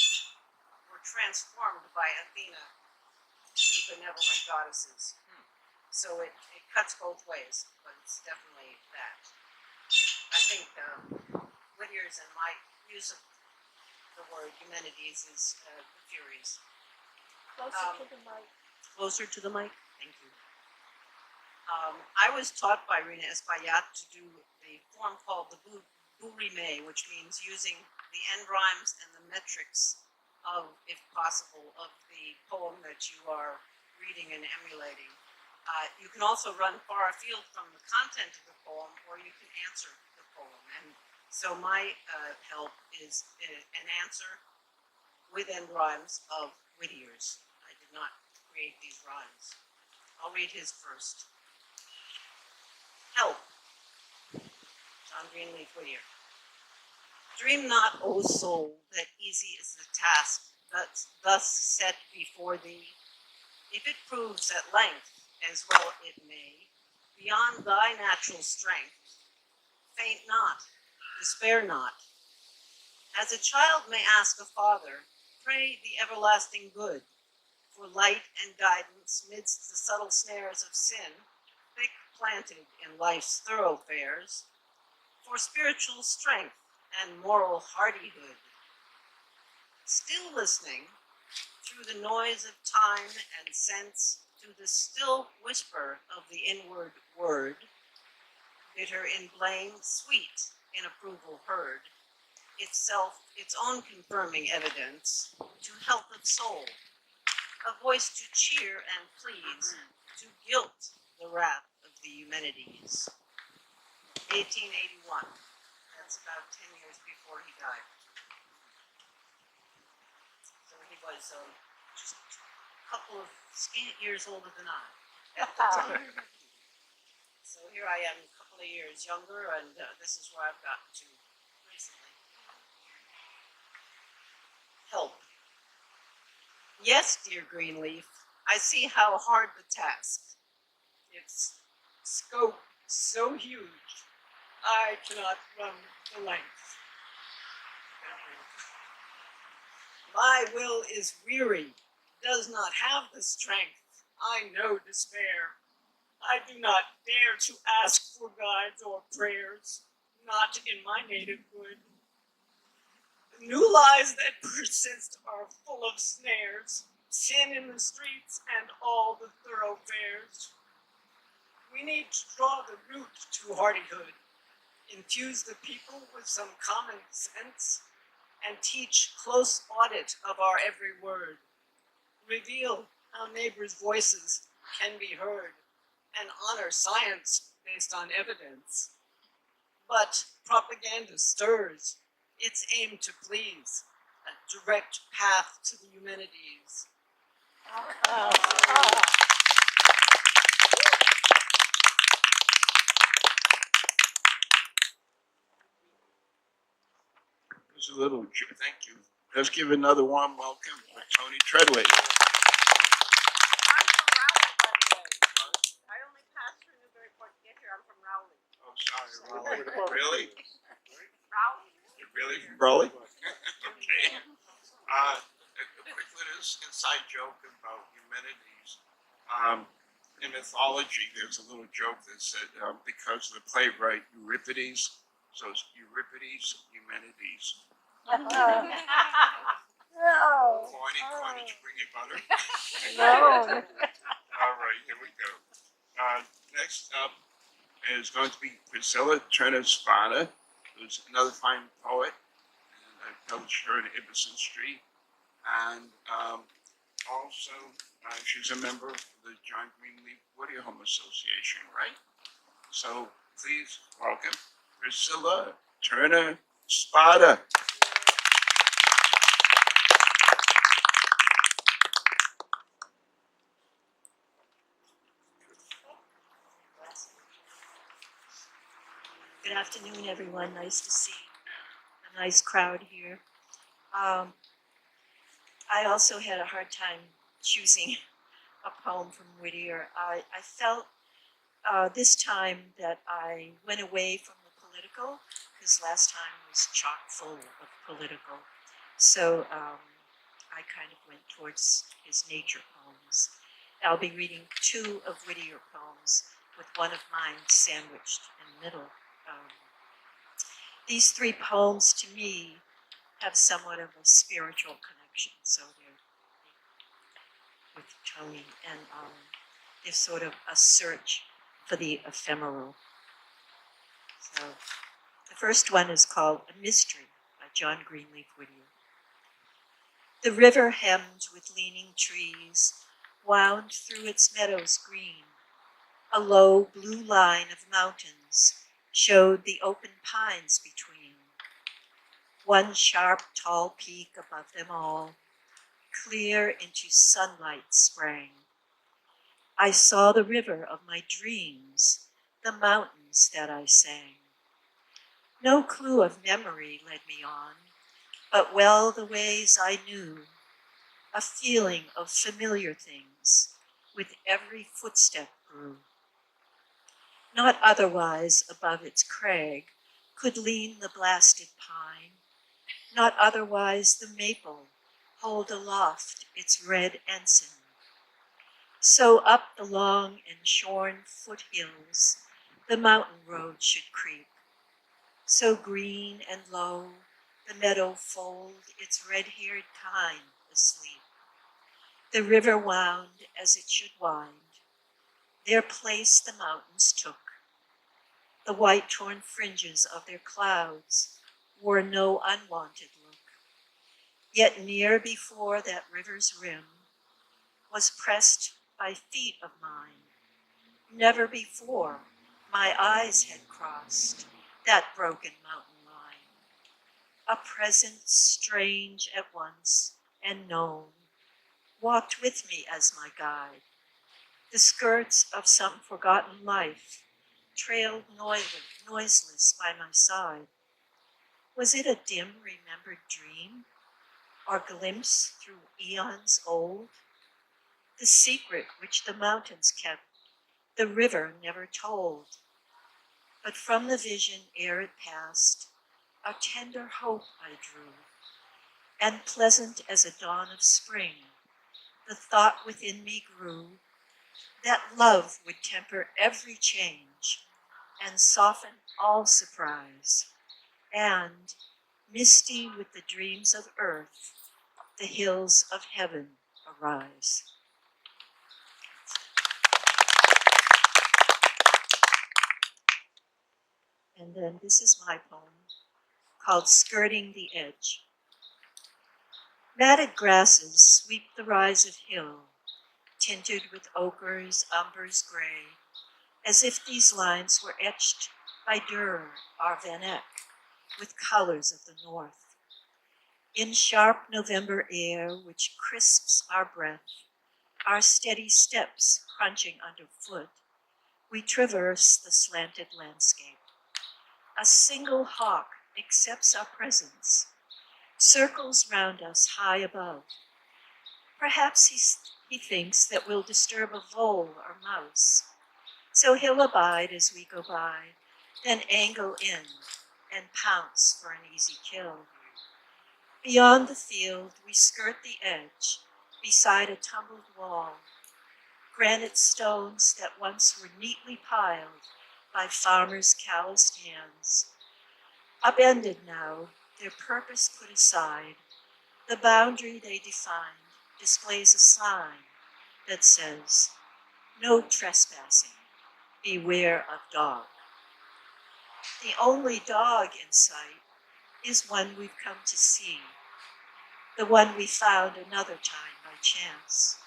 were transformed by Athena to be benevolent goddesses. So it cuts both ways, but it's definitely that. I think Whittier's and my use of the word Eumenides is the Furies. Closer to the mic. Closer to the mic? Thank you. I was taught by Rena Espaillat to do the form called the bourrime, which means using the end rhymes and the metrics of, if possible, of the poem that you are reading and emulating. You can also run far afield from the content of the poem, or you can answer the poem. And so my help is an answer with end rhymes of Whittier's. I did not create these rhymes. I'll read his first. Help. John Greenleaf Whittier. Dream not, O soul, that easy is the task that's thus set before thee. If it proves at length, as well it may, beyond thy natural strength, faint not, despair not. As a child may ask a father, pray the everlasting good, for light and guidance midst the subtle snares of sin, thick planted in life's thoroughfares, for spiritual strength and moral hardihood. Still listening, through the noise of time and sense, to the still whisper of the inward word, bitter in blame, sweet in approval heard, itself its own confirming evidence, to health of soul, a voice to cheer and please, to guilt the wrath of the Eumenides. 1881. That's about 10 years before he died. So he was just a couple of scant years older than I. So here I am, a couple of years younger, and this is where I've gotten to recently. Help. Yes, dear Greenleaf, I see how hard the task. Its scope so huge, I cannot run the length. My will is weary, does not have the strength. I know despair. I do not dare to ask for guides or prayers, not in my native wood. The new lies that persist are full of snares, sin in the streets and all the thoroughfares. We need to draw the root to hardihood, infuse the people with some common sense, and teach close audit of our every word. Reveal how neighbors' voices can be heard, and honor science based on evidence. But propaganda stirs, its aim to please, a direct path to the humanities. There's a little, thank you. Let's give another warm welcome to Toni Treadway. I'm from Rowley, by the way. I only passed through Newburyport to get here. I'm from Rowley. Oh, sorry, Raleigh. Really? Rowley? You're really from Raleigh? Okay. A quick little inside joke about Eumenides. In mythology, there's a little joke that said because of the playwright Euripides, so it's Euripides, Eumenides. No. Corny, did you bring your butter? No. All right, here we go. Next up is going to be Priscilla Spada, who's another fine poet, and I published her in Ibison Street. And also, she's a member of the John Greenleaf Whittier Home Association, right? So please welcome Priscilla Turner Spada. Good afternoon, everyone. Nice to see a nice crowd here. I also had a hard time choosing a poem from Whittier. I felt this time that I went away from the political, because last time was chock full of political. So I kind of went towards his nature poems. I'll be reading 2 of Whittier poems, with one of mine sandwiched in the middle. These 3 poems to me have somewhat of a spiritual connection. So they're with Toni, and they're sort of a search for the ephemeral. So the first one is called A Mystery by John Greenleaf Whittier. The river hemmed with leaning trees wound through its meadows green. A low blue line of mountains showed the open pines between. One sharp tall peak above them all, clear into sunlight sprang. I saw the river of my dreams, the mountains that I sang. No clue of memory led me on, but well the ways I knew, a feeling of familiar things with every footstep grew. Not otherwise above its crag could lean the blasted pine, not otherwise the maple hold aloft its red ensign. So up the long and shorn foothills the mountain road should creep, so green and low the meadow fold its red-haired kine asleep. The river wound as it should wind, their place the mountains took. The white torn fringes of their clouds wore no unwonted look. Yet near before that river's rim was pressed by feet of mine. Never before my eyes had crossed that broken mountain line. A presence strange at once and known, walked with me as my guide. The skirts of some forgotten life trailed noiseless by my side. Was it a dim remembered dream, or glimpse through eons old? The secret which the mountains kept, the river never told. But from the vision ere it passed, a tender hope I drew, and pleasant as a dawn of spring, the thought within me grew that love would temper every change and soften all surprise, and, misty with the dreams of earth, the hills of heaven arise. And then this is my poem called Skirting the Edge. Matted grasses sweep the rise of hill, tinted with ochres, umbers gray, as if these lines were etched by Dürer or Van Eyck with colors of the north. In sharp November air which crisps our breath, our steady steps crunching underfoot, we traverse the slanted landscape. A single hawk accepts our presence, circles round us high above. Perhaps he thinks that we'll disturb a vole or mouse, so he'll abide as we go by, then angle in and pounce for an easy kill. Beyond the field, we skirt the edge, beside a tumbled wall, granite stones that once were neatly piled by farmers' calloused hands. Upended now, their purpose put aside, the boundary they defined displays a sign that says, "No trespassing, beware of dog." The only dog in sight is one we've come to see, the one we found another time by chance.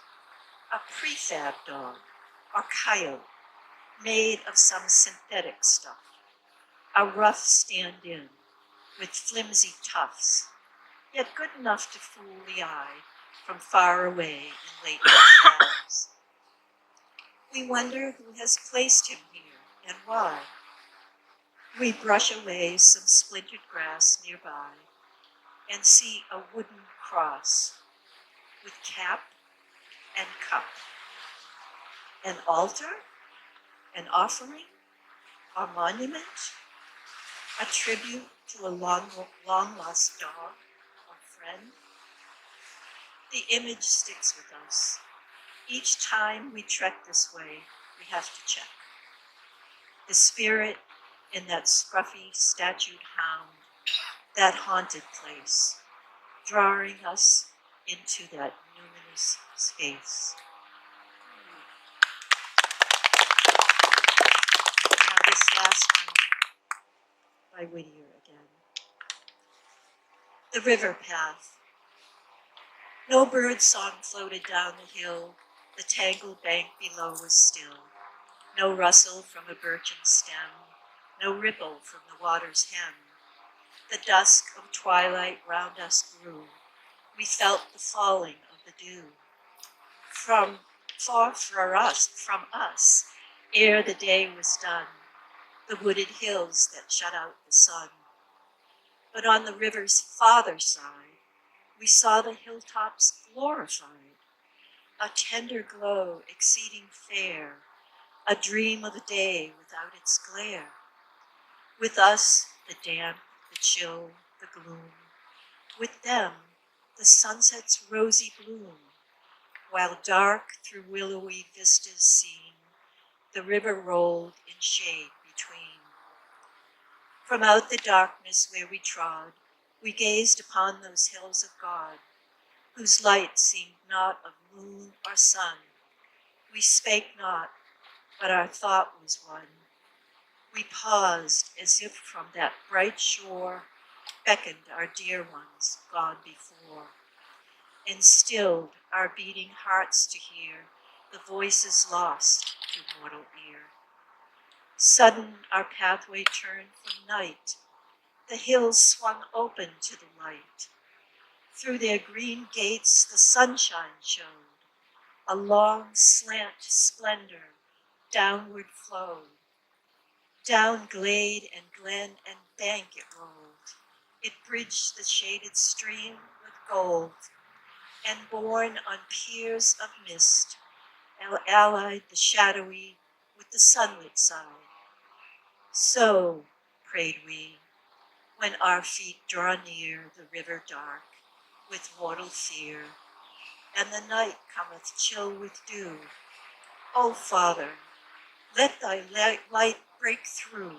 A prefab dog, or coyote, made of some synthetic stuff. A rough stand-in with flimsy tufts, yet good enough to fool the eye from far away in late night shadows. We wonder who has placed him here and why. We brush away some splintered grass nearby and see a wooden cross with cap and cup. An altar, an offering, a monument, a tribute to a long lost dog or friend. The image sticks with us. Each time we trek this way, we have to check. The spirit in that scruffy statued hound, that haunted place, drawing us into that numinous space. Now this last one by Whittier again. The river path. No bird song floated down the hill, the tangled bank below was still. No rustle from a birchen stem, no ripple from the water's hem. The dusk of twilight round us grew. We felt the falling of the dew. From us, ere the day was done, the wooded hills that shut out the sun. But on the river's farther side, we saw the hilltops glorified, a tender glow exceeding fair, a dream of a day without its glare. With us, the damp, the chill, the gloom. With them, the sunset's rosy bloom, while dark through willowy vistas seen, the river rolled in shade between. From out the darkness where we trod, we gazed upon those hills of God, whose light seemed not of moon or sun. We spake not, but our thought was one. We paused as if from that bright shore beckoned our dear ones gone before, and stilled our beating hearts to hear the voices lost to mortal ear. Sudden our pathway turned from night, the hills swung open to the light. Through their green gates the sunshine shone, a long slant splendor downward flowed. Down glade and glen and bank it rolled. It bridged the shaded stream with gold, and borne on piers of mist, allied the shadowy with the sunlit side. So, prayed we, when our feet draw near the river dark with mortal fear, and the night cometh chill with dew. O Father, let thy light break through,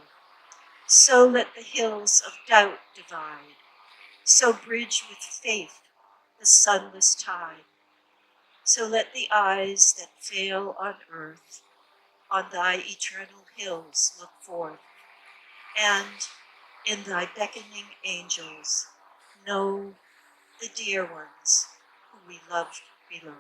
so let the hills of doubt divide, so bridge with faith the sunless tide, so let the eyes that fail on earth on thy eternal hills look forth, and in thy beckoning angels know the dear ones whom we loved below.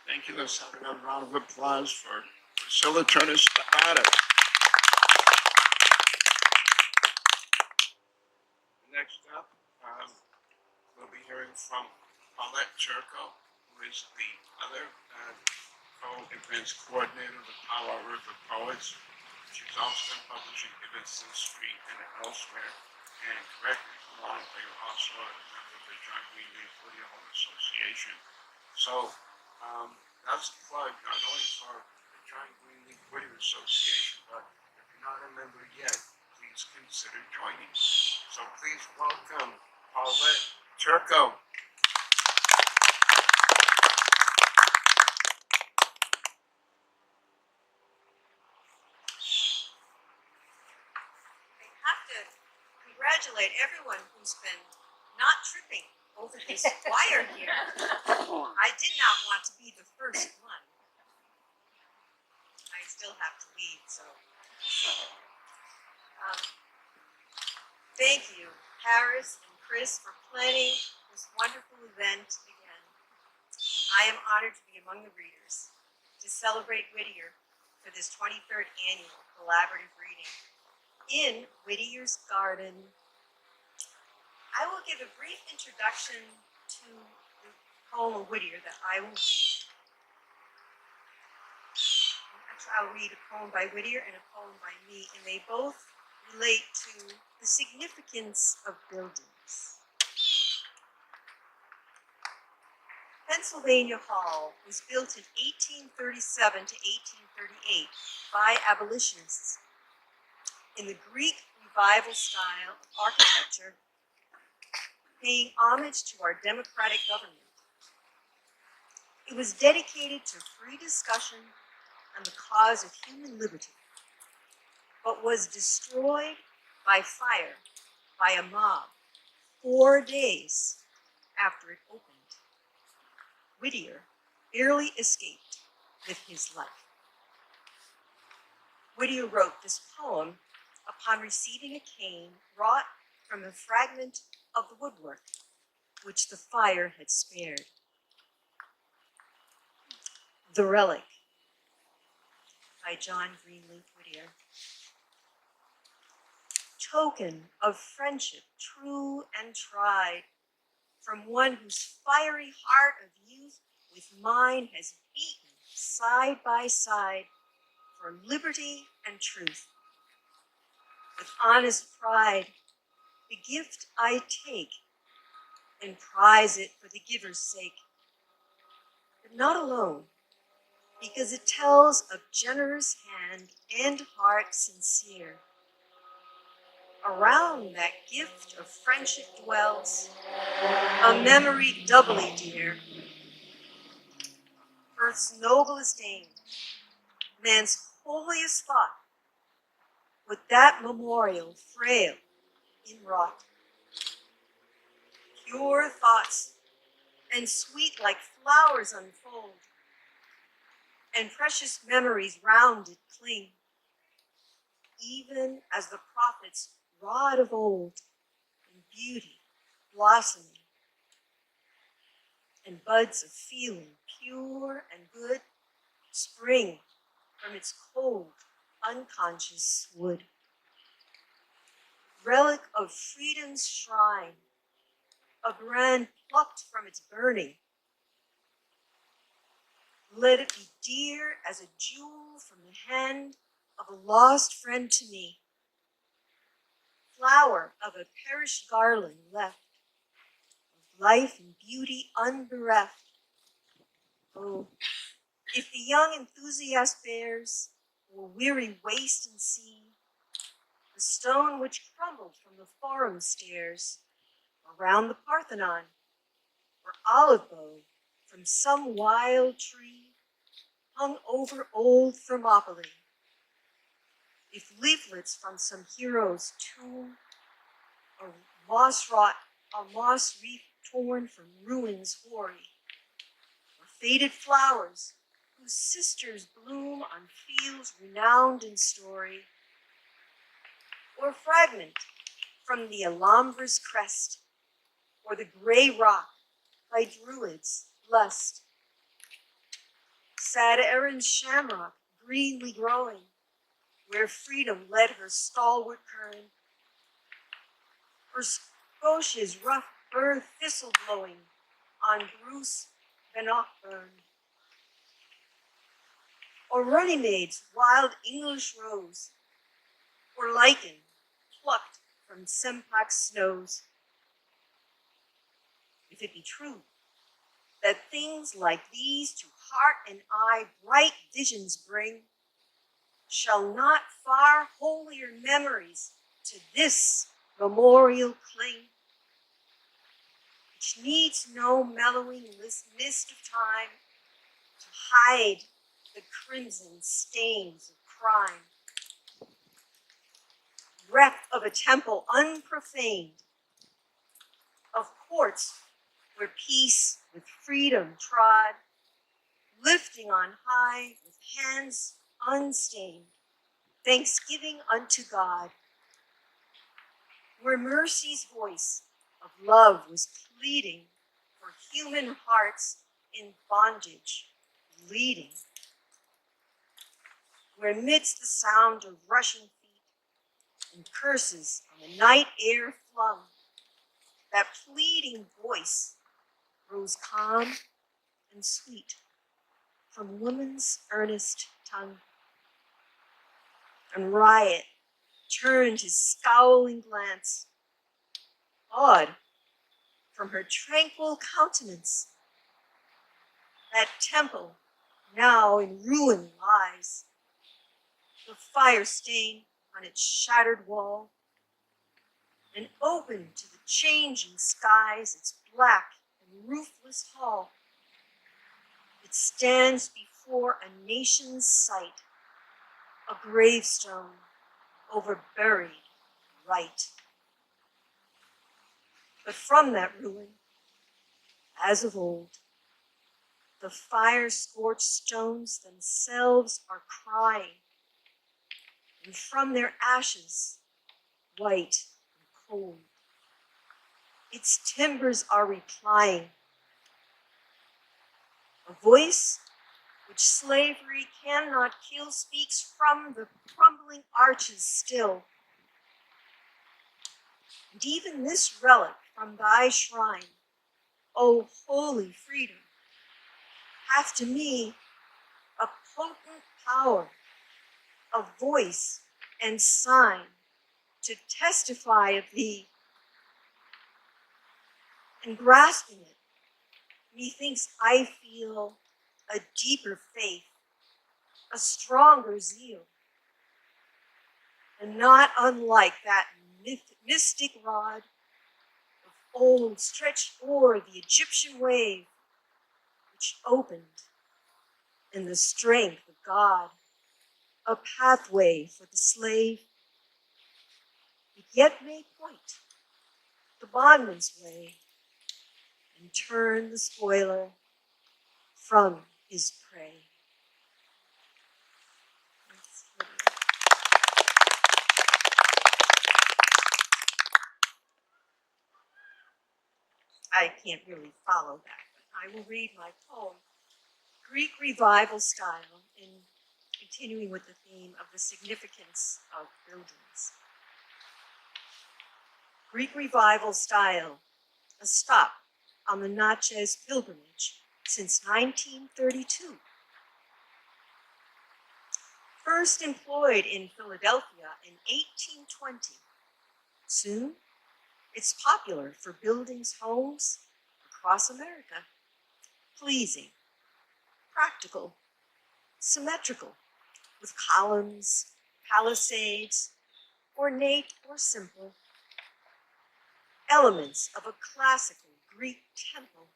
Thank you. Let's have another round of applause for Priscilla Turner Spada. Next up, we'll be hearing from Paulette Turco, who is the other co-events coordinator of the Powow River Poets. She's also been publishing events in the street and elsewhere. And correct me if I'm wrong, but you're also a member of the John Greenleaf Whittier Home Association. So that's a plug not only for the John Greenleaf Whittier Association, but if you're not a member yet, please consider joining. So please welcome Paulette Turco. I have to congratulate everyone who's been not tripping over this wire here. I did not want to be the first one. I still have to lead, so. Thank you, Harris and Chris, for planning this wonderful event again. I am honored to be among the readers to celebrate Whittier for this 23rd annual collaborative reading in Whittier's Garden. I will give a brief introduction to the poem of Whittier that I will read. Actually, I'll read a poem by Whittier and a poem by me, and they both relate to the significance of buildings. Pennsylvania Hall was built in 1837 to 1838 by abolitionists in the Greek Revival style of architecture, paying homage to our democratic government. It was dedicated to free discussion on the cause of human liberty, but was destroyed by fire by a mob 4 days after it opened. Whittier barely escaped with his life. Whittier wrote this poem upon receiving a cane wrought from a fragment of the woodwork which the fire had spared. The Relic by John Greenleaf Whittier. Token of friendship true and tried, from one whose fiery heart of youth with mine has beaten side by side for liberty and truth. With honest pride, the gift I take and prize it for the giver's sake, but not alone, because it tells of generous hand and heart sincere. Around that gift of friendship dwells a memory doubly dear. Earth's noblest aim, man's holiest thought, with that memorial frail inwrought. Pure thoughts and sweet like flowers unfold, and precious memories round it cling, even as the prophets wrought of old in beauty blossoming. and buds of feeling pure and good spring from its cold, unconscious wood. Relic of freedom's shrine, a brand plucked from its burning. Let it be dear as a jewel from the hand of a lost friend to me. Flower of a perished garland left, of life and beauty unbereft. Oh, if the young enthusiast bears, will weary waste and see, the stone which crumbled from the forum stairs, around the Parthenon, or olive bough from some wild tree, hung over old Thermopylae. If leaflets from some hero's tomb, or moss wreath torn from ruins hoary, or faded flowers whose sisters bloom on fields renowned in story, or fragment from the Alhambra's crest, or the gray rock by druids blessed. Sad Erin's shamrock greenly growing, where freedom led her stalwart kern, or Scotia's rough burr thistle blowing on Bruce Bannockburn, or Runnymede wild English rose, or lichen plucked from Sempach's snows. If it be true that things like these to heart and eye bright visions bring, shall not far holier memories to this memorial cling, which needs no mellowing mist of time to hide the crimson stains of crime. Wreck of a temple unprofaned, of courts where peace with freedom trod, lifting on high with hands unstained, thanksgiving unto God, where mercy's voice of love was pleading for human hearts in bondage bleeding, where amidst the sound of rushing feet and curses on the night air flung, that pleading voice rose calm and sweet from woman's earnest tongue. And Riot turned his scowling glance, awed from her tranquil countenance. That temple now in ruin lies, the fire stain on its shattered wall, and open to the changing skies its black and roofless hall. It stands before a nation's sight, a gravestone over buried right. But from that ruin, as of old, the fire-scorched stones themselves are crying, and from their ashes, white and cold, its timbers are replying. A voice which slavery cannot kill speaks from the crumbling arches still. And even this relic from thy shrine, O holy freedom, hath to me a potent power, a voice and sign to testify of thee. And grasping it, methinks I feel a deeper faith, a stronger zeal, and not unlike that mystic rod of old stretched o'er the Egyptian wave, which opened in the strength of God a pathway for the slave, it yet may point the bondman's way and turn the spoiler from his prey. I can't really follow that, but I will read my poem, Greek Revival Style, in continuing with the theme of the significance of buildings. Greek Revival Style, a stop on the Natchez pilgrimage since 1932. First employed in Philadelphia in 1820. Soon, it's popular for buildings homes across America. Pleasing, practical, symmetrical, with columns, palisades, ornate or simple. Elements of a classical Greek temple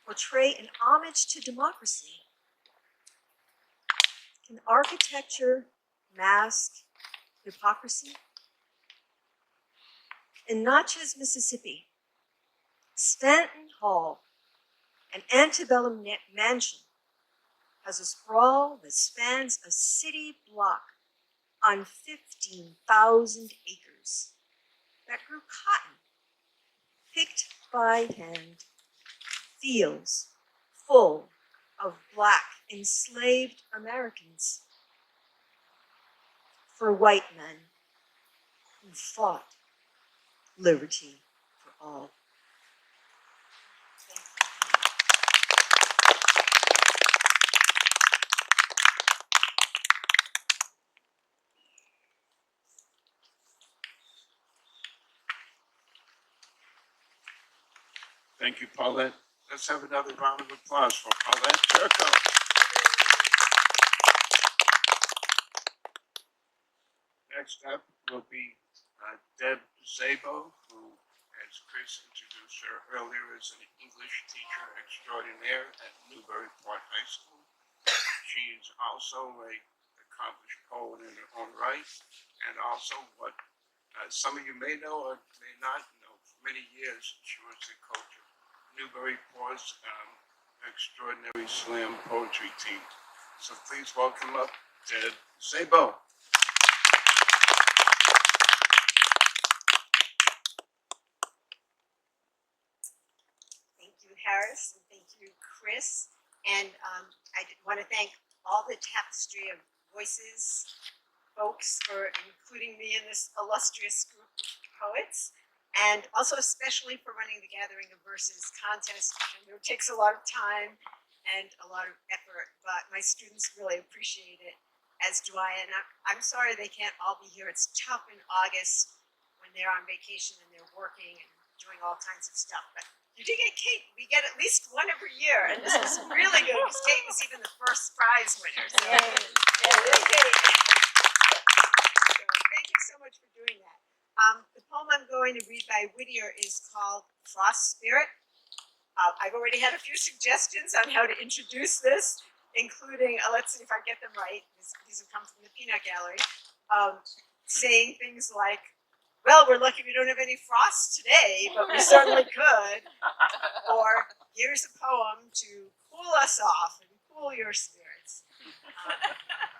portray an homage to democracy. Can architecture mask hypocrisy? In Natchez, Mississippi, Stanton Hall, an antebellum mansion, has a sprawl that spans a city block on 15,000 acres that grew cotton, picked by hand, fields full of Black enslaved Americans, for white men who fought liberty for all. Thank you, Paulette. Let's have another round of applause for Paulette Turco. Next up will be Deb Szabo, who, as Chris introduced her earlier, is an English teacher extraordinaire at Newburyport High School. She is also an accomplished poet in her own right, and also what some of you may know or may not know, for many years she was the coach of Newburyport's extraordinary slam poetry team. So please welcome up Deb Szabo. Thank you, Harris, and thank you, Chris. And I want to thank all the Tapestry of Voices folks for including me in this illustrious group of poets, and also especially for running the Gathering of Verses contest, which I know takes a lot of time and a lot of effort, but my students really appreciate it, as do I. And I'm sorry they can't all be here. It's tough in August when they're on vacation and they're working and doing all kinds of stuff, but you did get Kate. We get at least one every year, and this is really good because Kate was even the first prize winner. So, Kate. So thank you so much for doing that. The poem I'm going to read by Whittier is called Frost Spirit. I've already had a few suggestions on how to introduce this, including, let's see if I get them right. These have come from the Peanut Gallery. Saying things like, well, we're lucky we don't have any frost today, but we certainly could. Or, here's a poem to cool us off and cool your spirits.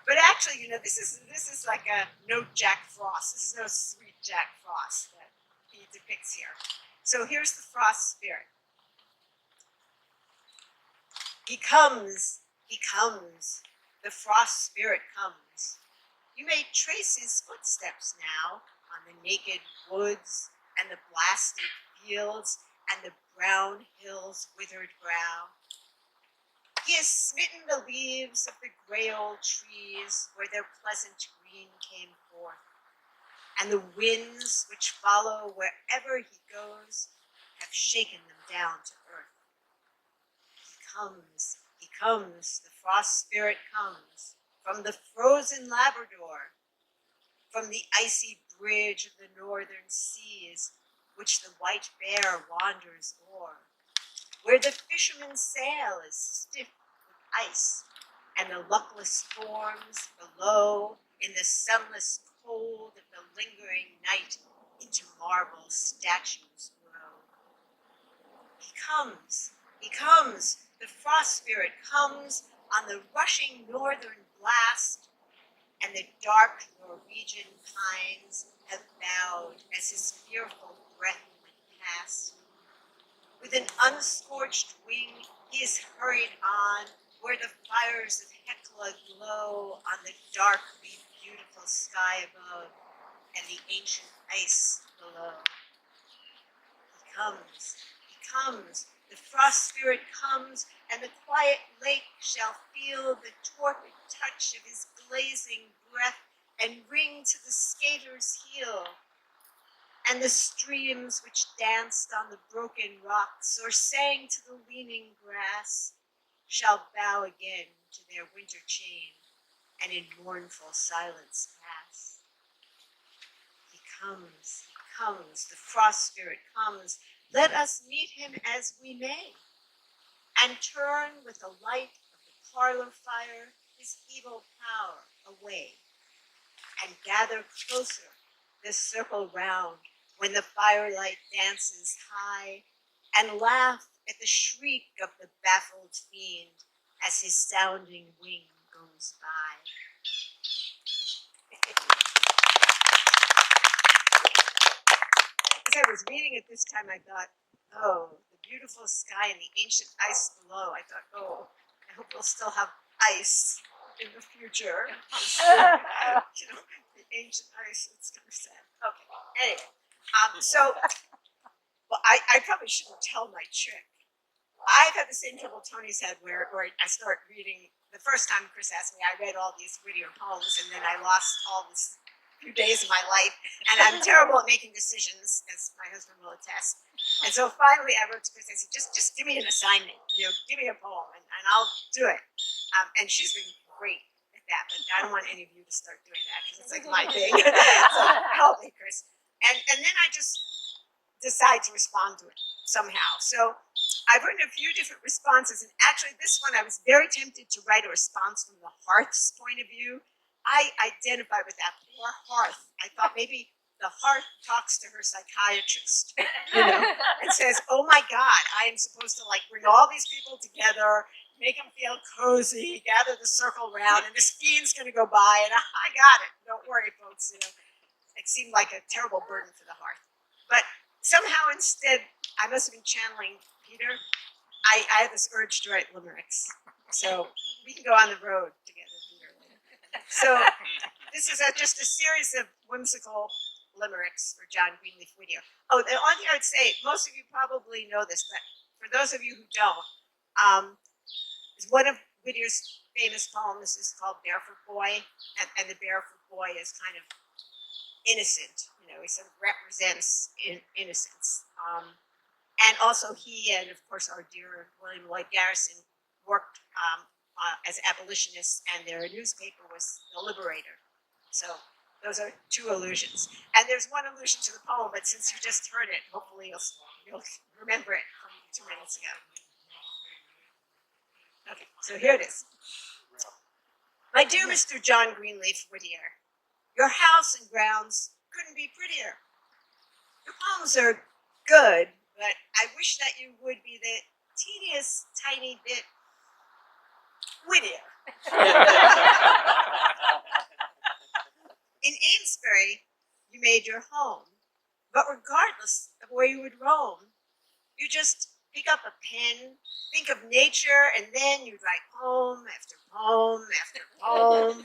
But actually, you know, this is like a no Jack Frost. This is no sweet Jack Frost that he depicts here. So here's the frost spirit. He comes, the frost spirit comes. You may trace his footsteps now on the naked woods and the blasted fields and the brown hills' withered brow. He has smitten the leaves of the gray old trees where their pleasant green came forth, and the winds which follow wherever he goes have shaken them down to earth. He comes, the frost spirit comes, from the frozen Labrador, from the icy bridge of the northern seas, which the white bear wanders o'er, where the fisherman's sail is stiff with ice, and the luckless forms below in the sunless cold of the lingering night into marble statues grow. He comes, the frost spirit comes on the rushing northern blast, and the dark Norwegian pines have bowed as his fearful breath went past. With an unscorched wing, he is hurried on where the fires of Hecla glow on the darkly beautiful sky above and the ancient ice below. He comes, the frost spirit comes, and the quiet lake shall feel the torpid touch of his blazing breath and ring to the skater's heel. And the streams which danced on the broken rocks or sang to the leaning grass shall bow again to their winter chain and in mournful silence pass. He comes, the frost spirit comes. Let us meet him as we may, and turn with the light of the parlor fire his evil power away, and gather closer the circle round when the firelight dances high, and laugh at the shriek of the baffled fiend as his sounding wing goes by. As I was reading it this time, I thought, oh, the beautiful sky and the ancient ice below. I thought, oh, I hope we'll still have ice in the future. You know, the ancient ice, it's kind of sad. Okay, anyway. Well, I probably shouldn't tell my trick. I've had the same trouble Tony's had where I start reading. The first time Chris asked me, I read all these Whittier poems, and then I lost all this few days of my life, and I'm terrible at making decisions, as my husband will attest. And so finally I wrote to Chris, I said, just give me an assignment, give me a poem, and I'll do it. And she's been great at that, but I don't want any of you to start doing that, because it's like my thing. So help me, Chris. And then I just decide to respond to it somehow. So I've written a few different responses, and actually this one I was very tempted to write a response from the hearth's point of view. I identify with that poor hearth. I thought maybe the hearth talks to her psychiatrist, and says, oh my God, I am supposed to bring all these people together, make them feel cozy, gather the circle around, and this fiend's gonna go by, and I got it. Don't worry, folks, It seemed like a terrible burden for the hearth. But somehow instead, I must have been channeling Peter. I had this urge to write limericks. So we can go on the road together, Peter. So this is just a series of whimsical limericks for John Greenleaf Whittier. Oh, the only thing I would say, most of you probably know this, but for those of you who don't, one of Whittier's famous poems is called Barefoot Boy, and the Barefoot Boy is kind of innocent, he sort of represents innocence. And also he and, of course, our dear William Lloyd Garrison worked as abolitionists, and their newspaper was The Liberator. So those are two allusions. And there's one allusion to the poem, but since you just heard it, hopefully you'll remember it from 2 minutes ago. Okay, so here it is. My dear Mr. John Greenleaf Whittier, your house and grounds couldn't be prettier. Your poems are good, but I wish that you would be the teeniest tiny bit wittier. In Amesbury, you made your home, but regardless of where you would roam, you just pick up a pen, think of nature, and then you'd write poem after poem after poem.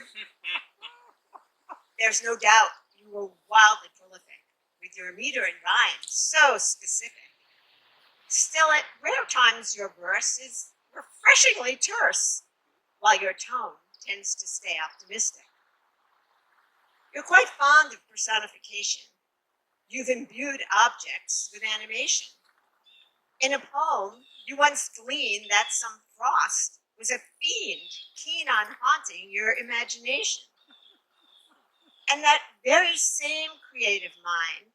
There's no doubt you were wildly prolific, with your meter and rhyme so specific. Still, at rare times your verse is refreshingly terse, while your tone tends to stay optimistic. You're quite fond of personification. You've imbued objects with animation. In a poem, you once gleaned that some frost was a fiend keen on haunting your imagination. And that very same creative mind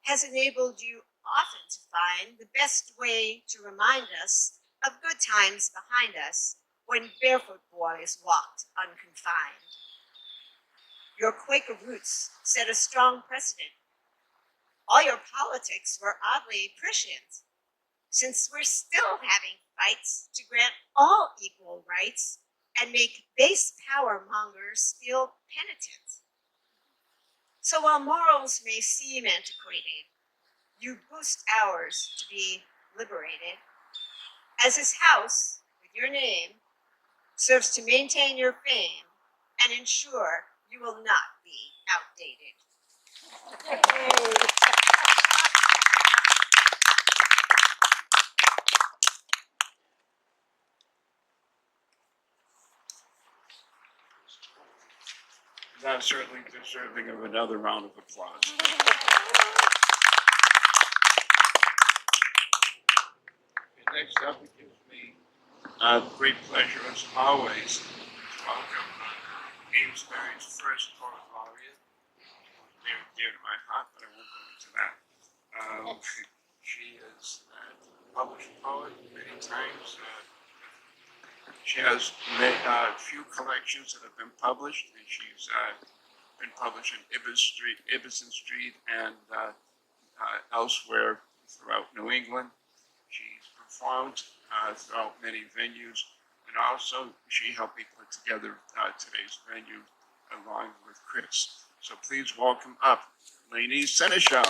has enabled you often to find the best way to remind us of good times behind us when barefoot boys walked unconfined. Your Quaker roots set a strong precedent. All your politics were oddly prescient, since we're still having fights to grant all equal rights and make base power mongers feel penitent. So while morals may seem antiquated, you boost ours to be liberated, as his house, with your name, serves to maintain your fame and ensure you will not be outdated. That's certainly deserving of another round of applause. And next up, it gives me great pleasure, as always, to welcome Amesbury's first poet laureate. Near and dear to my heart, but I won't go into that. She is a published poet many times. She has a few collections that have been published, and she's been published in Ibbison Street and elsewhere throughout New England. She's performed throughout many venues, and also she helped me put together today's venue along with Chris. So please welcome up Lainie Senechal.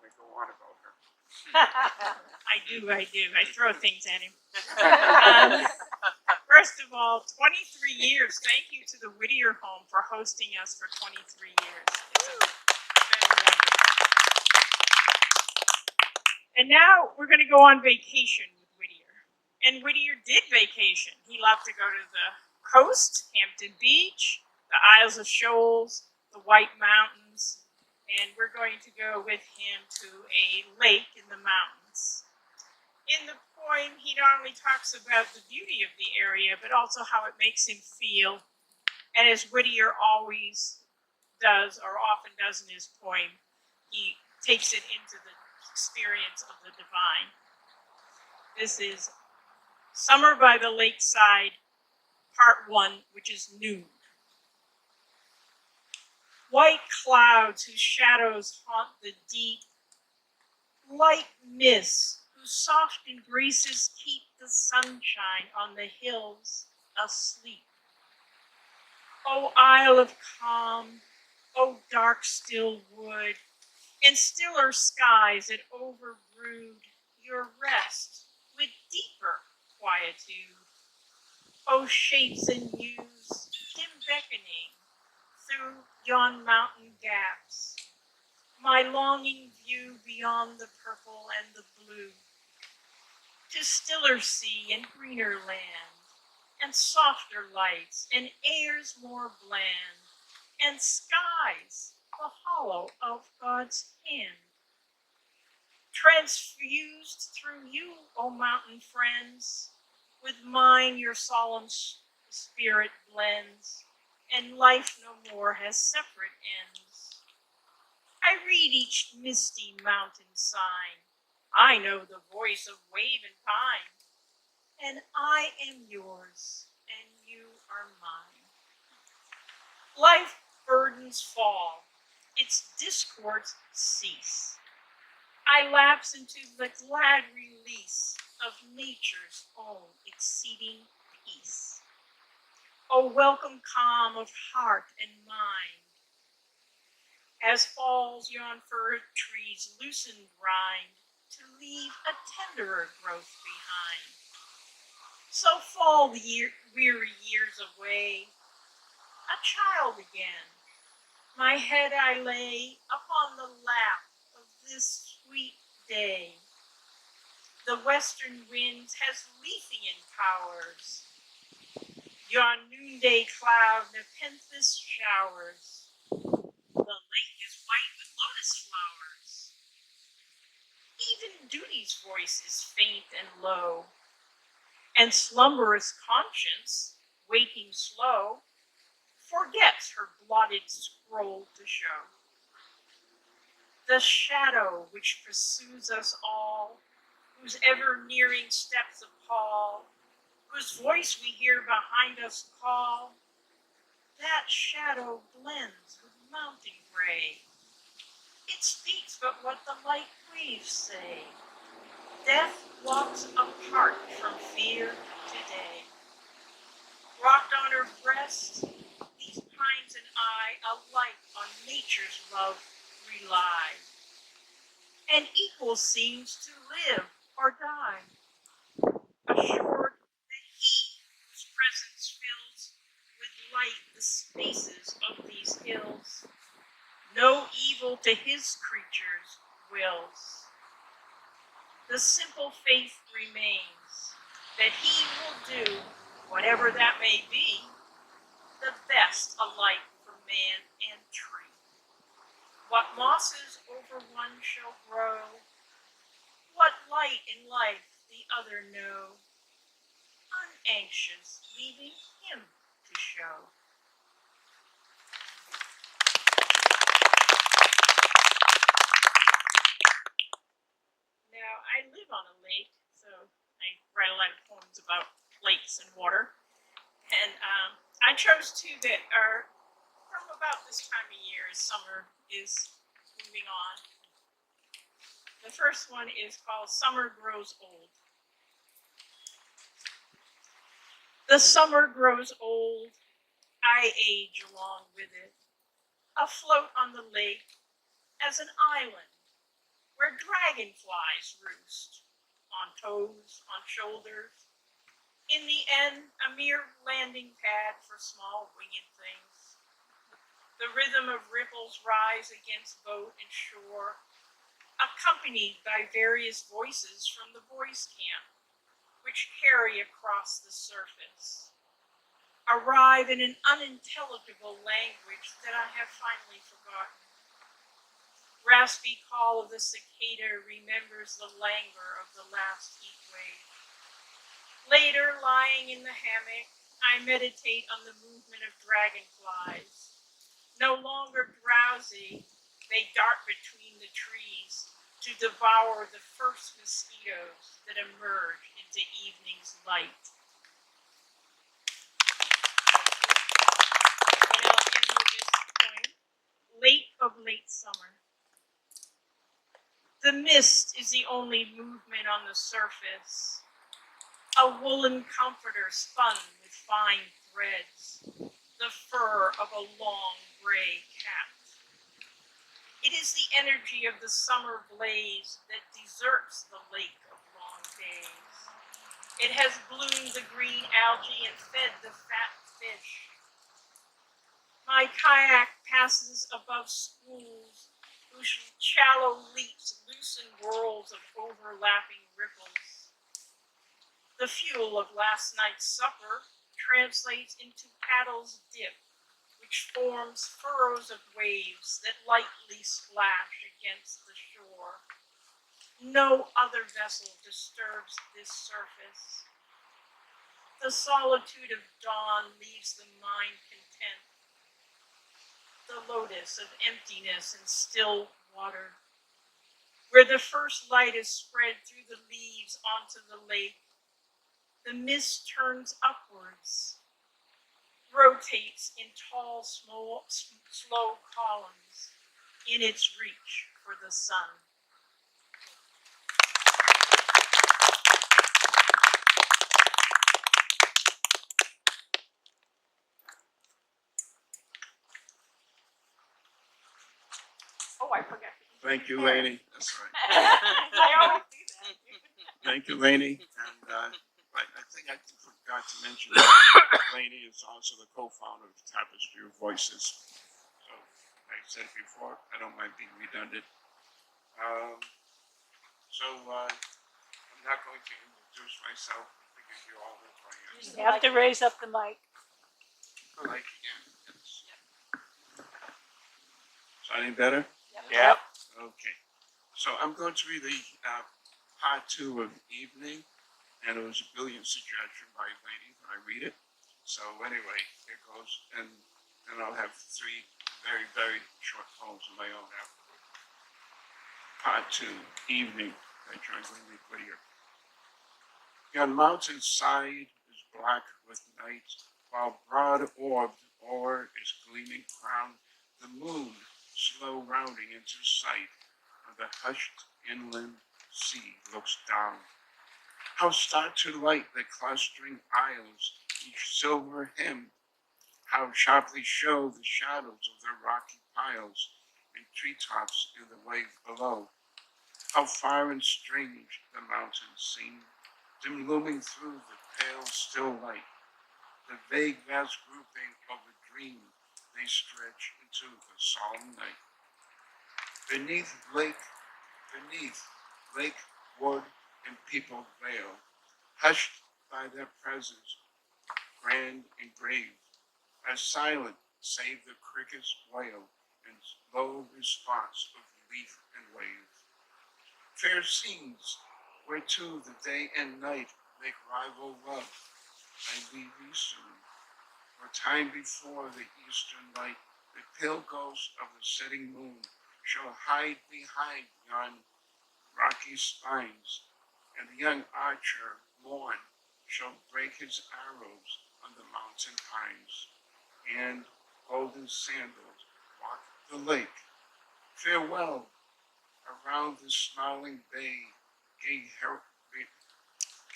I go on about her. I do. I throw things at him. First of all, 23 years. Thank you to the Whittier home for hosting us for 23 years. It's been wonderful. And now we're going to go on vacation with Whittier. And Whittier did vacation. He loved to go to the coast, Hampton Beach, the Isles of Shoals, the White Mountains, and we're going to go with him to a lake in the mountains. In the poem, he not only talks about the beauty of the area, but also how it makes him feel. And as Whittier always does, or often does in his poem, he takes it into the experience of the divine. This is Summer by the Lakeside, Part 1, which is nude. White clouds whose shadows haunt the deep, light mists whose soft embraces keep the sunshine on the hills asleep. O Isle of Calm, O dark still wood, and stiller skies that overbrood your rest with deeper quietude. O shapes and hues, dim beckoning through yon mountain gaps, my longing view beyond the purple and the blue, to stiller sea and greener land, and softer lights and airs more bland, and skies the hollow of God's hand. Transfused through you, O mountain friends, with mine your solemn spirit blends, and life no more has separate ends. I read each misty mountain sign. I know the voice of wave and pine. And I am yours, and you are mine. Life burdens fall, its discords cease. I lapse into the glad release of nature's own exceeding peace. O welcome calm of heart and mind, as falls yon fir tree's loosened rind to leave a tenderer growth behind. So fall the weary years away, a child again. My head I lay upon the lap of this sweet day. The western wind has Lethean powers. Yon noonday cloud nepenthes showers. The lake is white with lotus flowers. Even duty's voice is faint and low, and slumberous conscience, waking slow, forgets her blotted scroll to show. The shadow which pursues us all, whose ever-nearing steps appall, whose voice we hear behind us call, that shadow blends with mountain gray. It speaks but what the light waves say. Death walks apart from fear today. Rocked on her breast, these pines and I alike on nature's love rely, and equal seems to live or die, assured that he whose presence fills with light the spaces of these hills, no evil to his creatures wills. The simple faith remains that he will do, whatever that may be, the best alike for man and tree. What mosses over one shall grow, what light in life the other know, unanxious, leaving him to show. Now, I live on a lake, so I write a lot of poems about lakes and water. And I chose two that are from about this time of year as summer is moving on. The first one is called Summer Grows Old. The summer grows old, I age along with it, afloat on the lake as an island where dragonflies roost, on toes, on shoulders. In the end, a mere landing pad for small winged things. The rhythm of ripples rise against boat and shore, accompanied by various voices from the boys' camp, which carry across the surface, arrive in an unintelligible language that I have finally forgotten. Raspy call of the cicada remembers the languor of the last heat wave. Later, lying in the hammock, I meditate on the movement of dragonflies. No longer drowsy, they dart between the trees to devour the first mosquitoes that emerge into evening's light. And I'll end with this poem, Late of Late Summer. The mist is the only movement on the surface, a woolen comforter spun with fine threads, the fur of a long gray cat. It is the energy of the summer blaze that deserts the lake of long days. It has bloomed the green algae and fed the fat fish. My kayak passes above schools whose shallow leaps loosen whirls of overlapping ripples. The fuel of last night's supper translates into paddles dip, which forms furrows of waves that lightly splash against the shore. No other vessel disturbs this surface. The solitude of dawn leaves the mind content. The lotus of emptiness and still water, where the first light is spread through the leaves onto the lake. The mist turns upwards, rotates in tall, slow columns in its reach for the sun. Oh, I forgot. Thank you, Lainie. That's right. I always do that. Thank you, Lainie. And I think I forgot to mention that Lainie is also the co-founder of Tapestry of Voices. So, like I said before, I don't mind being redundant. I'm not going to introduce myself because you all know who I am. You have to raise up the mic. Like again. Is that any better? Yep. Okay. So I'm going to read the part 2 of Evening, and it was a brilliant suggestion by Lainie when I read it. So anyway, here goes, and I'll have 3 very, very short poems of my own afterward. Part 2, Evening, by Whittier. Yon mountain side is black with night, while broad-orbed o'er is gleaming crown, the moon slow rounding into sight, on the hushed inland sea looks down. How start to light the clustering isles, each silver hymn? how sharply show the shadows of their rocky piles and treetops in the wave below. How far and strange the mountains seem, dim looming through the pale still light. The vague vast grouping of a dream they stretch into the solemn night. Beneath lake, wood, and peopled vale, hushed by their presence, grand and grave, are silent save the cricket's wail and low response of leaf and wave. Fair scenes, whereto the day and night make rival love, I leave thee soon. For time before the eastern light, the pale ghost of the setting moon shall hide behind yon rocky spines, and the young archer, morn, shall break his arrows on the mountain pines, and golden sandals walk the lake. Farewell, around the smiling bay,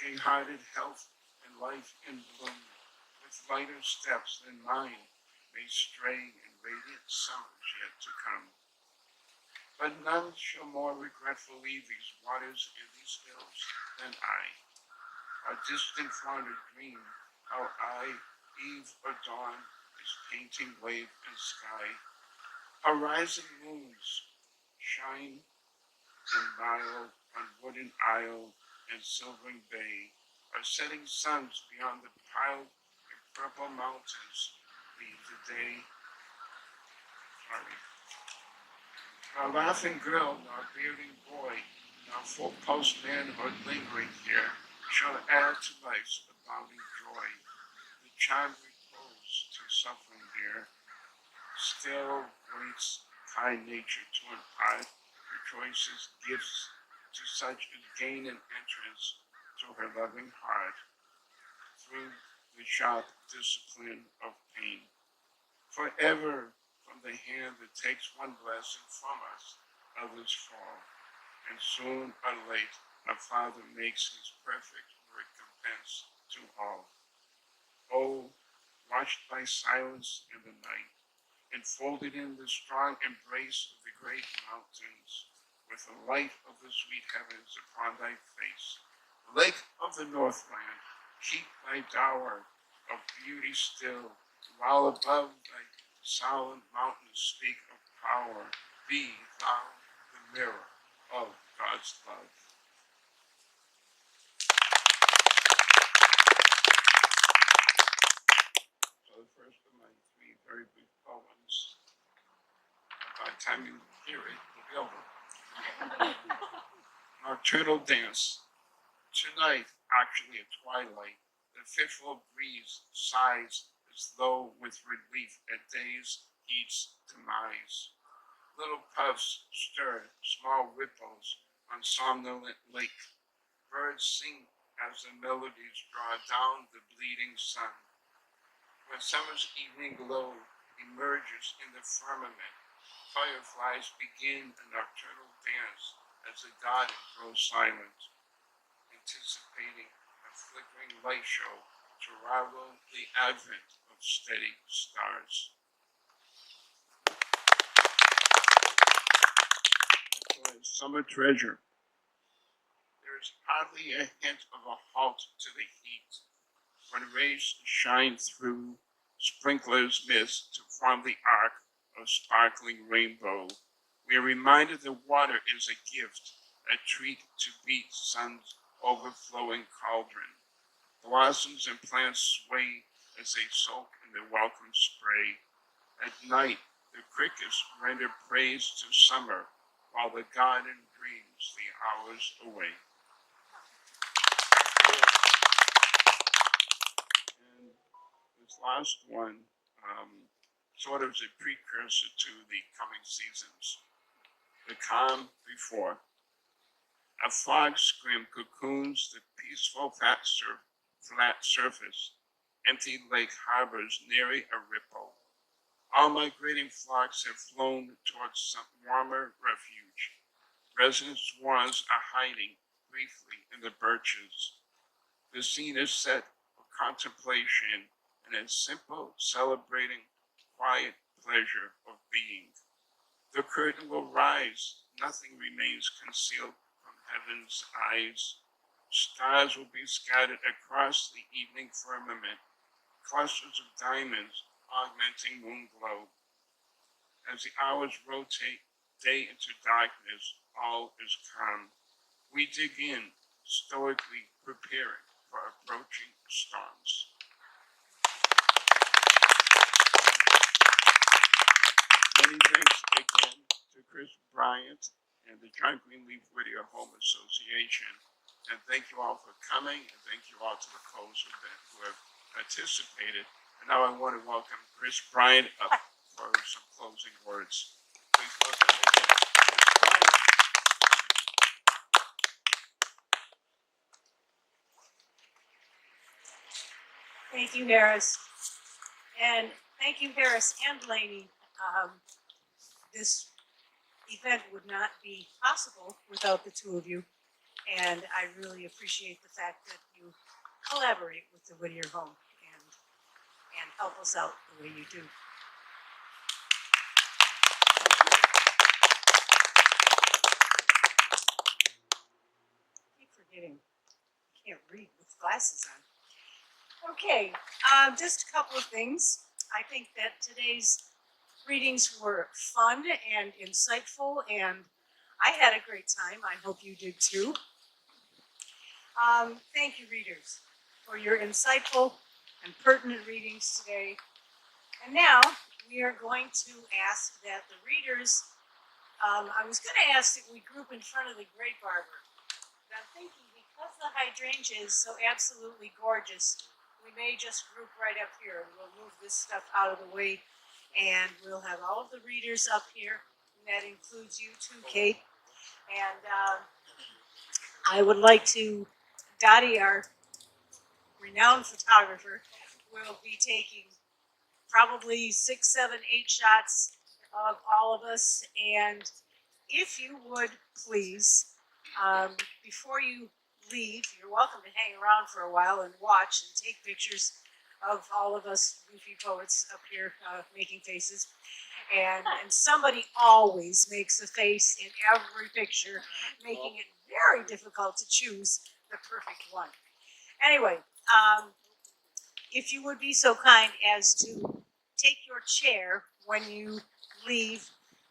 gay-hearted health and life in bloom, with lighter steps than mine may stray in radiant summers yet to come. But none shall more regretful leave these waters and these hills than I. A distant fonder dream how I, eve or dawn, is painting wave and sky. How rising moons shine and mile on wooden isle and silvering bay, are setting suns beyond the piled and purple mountains leave the day. Our laughing girl, our bearding boy, our full post manhood lingering here, shall add to life's abounding joy the charmed repose to suffering dear. Still waits kind nature to impart her choicest gifts to such as gain an entrance to her loving heart through the sharp discipline of pain. Forever from the hand that takes one blessing from us, others fall, and soon or late our Father makes his perfect recompense to all. Oh, watched by silence in the night, enfolded in the strong embrace of the great mountains, with the light of the sweet heavens upon thy face. Lake of the Northland, keep thy dower of beauty still, while above thy solemn mountains speak of power. Be thou the mirror of God's love. So the first of my three very brief poems. By the time you hear it, it'll be over. Nocturnal dance. Tonight, actually at twilight, the fitful breeze sighs as though with relief at day's heat's demise. Little puffs stir small ripples on somnolent lake. Birds sing as the melodies draw down the bleeding sun. When summer's evening glow emerges in the firmament, fireflies begin a nocturnal dance as the garden grows silent, anticipating a flickering light show to rival the advent of steady stars. Summer treasure. There is hardly a hint of a halt to the heat when rays shine through sprinklers' mist to form the arc of sparkling rainbow. We are reminded that water is a gift, a treat to beat sun's overflowing cauldron. Blossoms and plants sway as they soak in the welcome spray. At night, the crickets render praise to summer, while the garden dreams the hours away. And this last one sort of is a precursor to the coming seasons. The calm before. A fog scream cocoons the peaceful flat surface. Empty lake harbors nary a ripple. All migrating flocks have flown towards some warmer refuge. Resident swans are hiding briefly in the birches. The scene is set for contemplation and a simple, celebrating, quiet pleasure of being. The curtain will rise, nothing remains concealed from heaven's eyes. Stars will be scattered across the evening firmament, clusters of diamonds augmenting moon glow. As the hours rotate, day into darkness, all is calm. We dig in, stoically preparing for approaching storms. Many thanks again to Chris Bryant and the John Greenleaf Whittier Home Association. And thank you all for coming, and thank you all to the co-hosts who have participated. And now I want to welcome Chris Bryant up for some closing words. Please welcome again, Chris Bryant. Thank you, Harris. And thank you, Harris and Lainie. This event would not be possible without the two of you. And I really appreciate the fact that you collaborate with the Whittier Home and help us out the way you do. I keep forgetting, I can't read with glasses on. Okay, just a couple of things. I think that today's readings were fun and insightful, and I had a great time. I hope you did too. Thank you, readers, for your insightful and pertinent readings today. And now we are going to ask that the readers, I was going to ask that we group in front of the grape arbor. But I'm thinking because the hydrangea is so absolutely gorgeous, we may just group right up here. We'll move this stuff out of the way, and we'll have all of the readers up here, and that includes you too, Kate. And I would like to, Dottie, our renowned photographer, will be taking probably 6, 7, 8 shots of all of us. And if you would please, before you leave, you're welcome to hang around for a while and watch and take pictures of all of us goofy poets up here making faces. And somebody always makes a face in every picture, making it very difficult to choose the perfect one. Anyway, if you would be so kind as to take your chair when you leave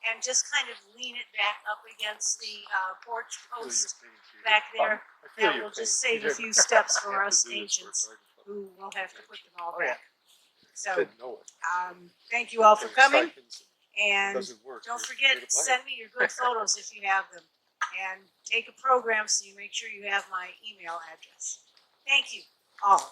and just kind of lean it back up against the porch post back there, that will just save a few steps for us ancients who will have to put them all back. So, thank you all for coming, and don't forget, send me your good photos if you have them, and take a program so you make sure you have my email address. Thank you all.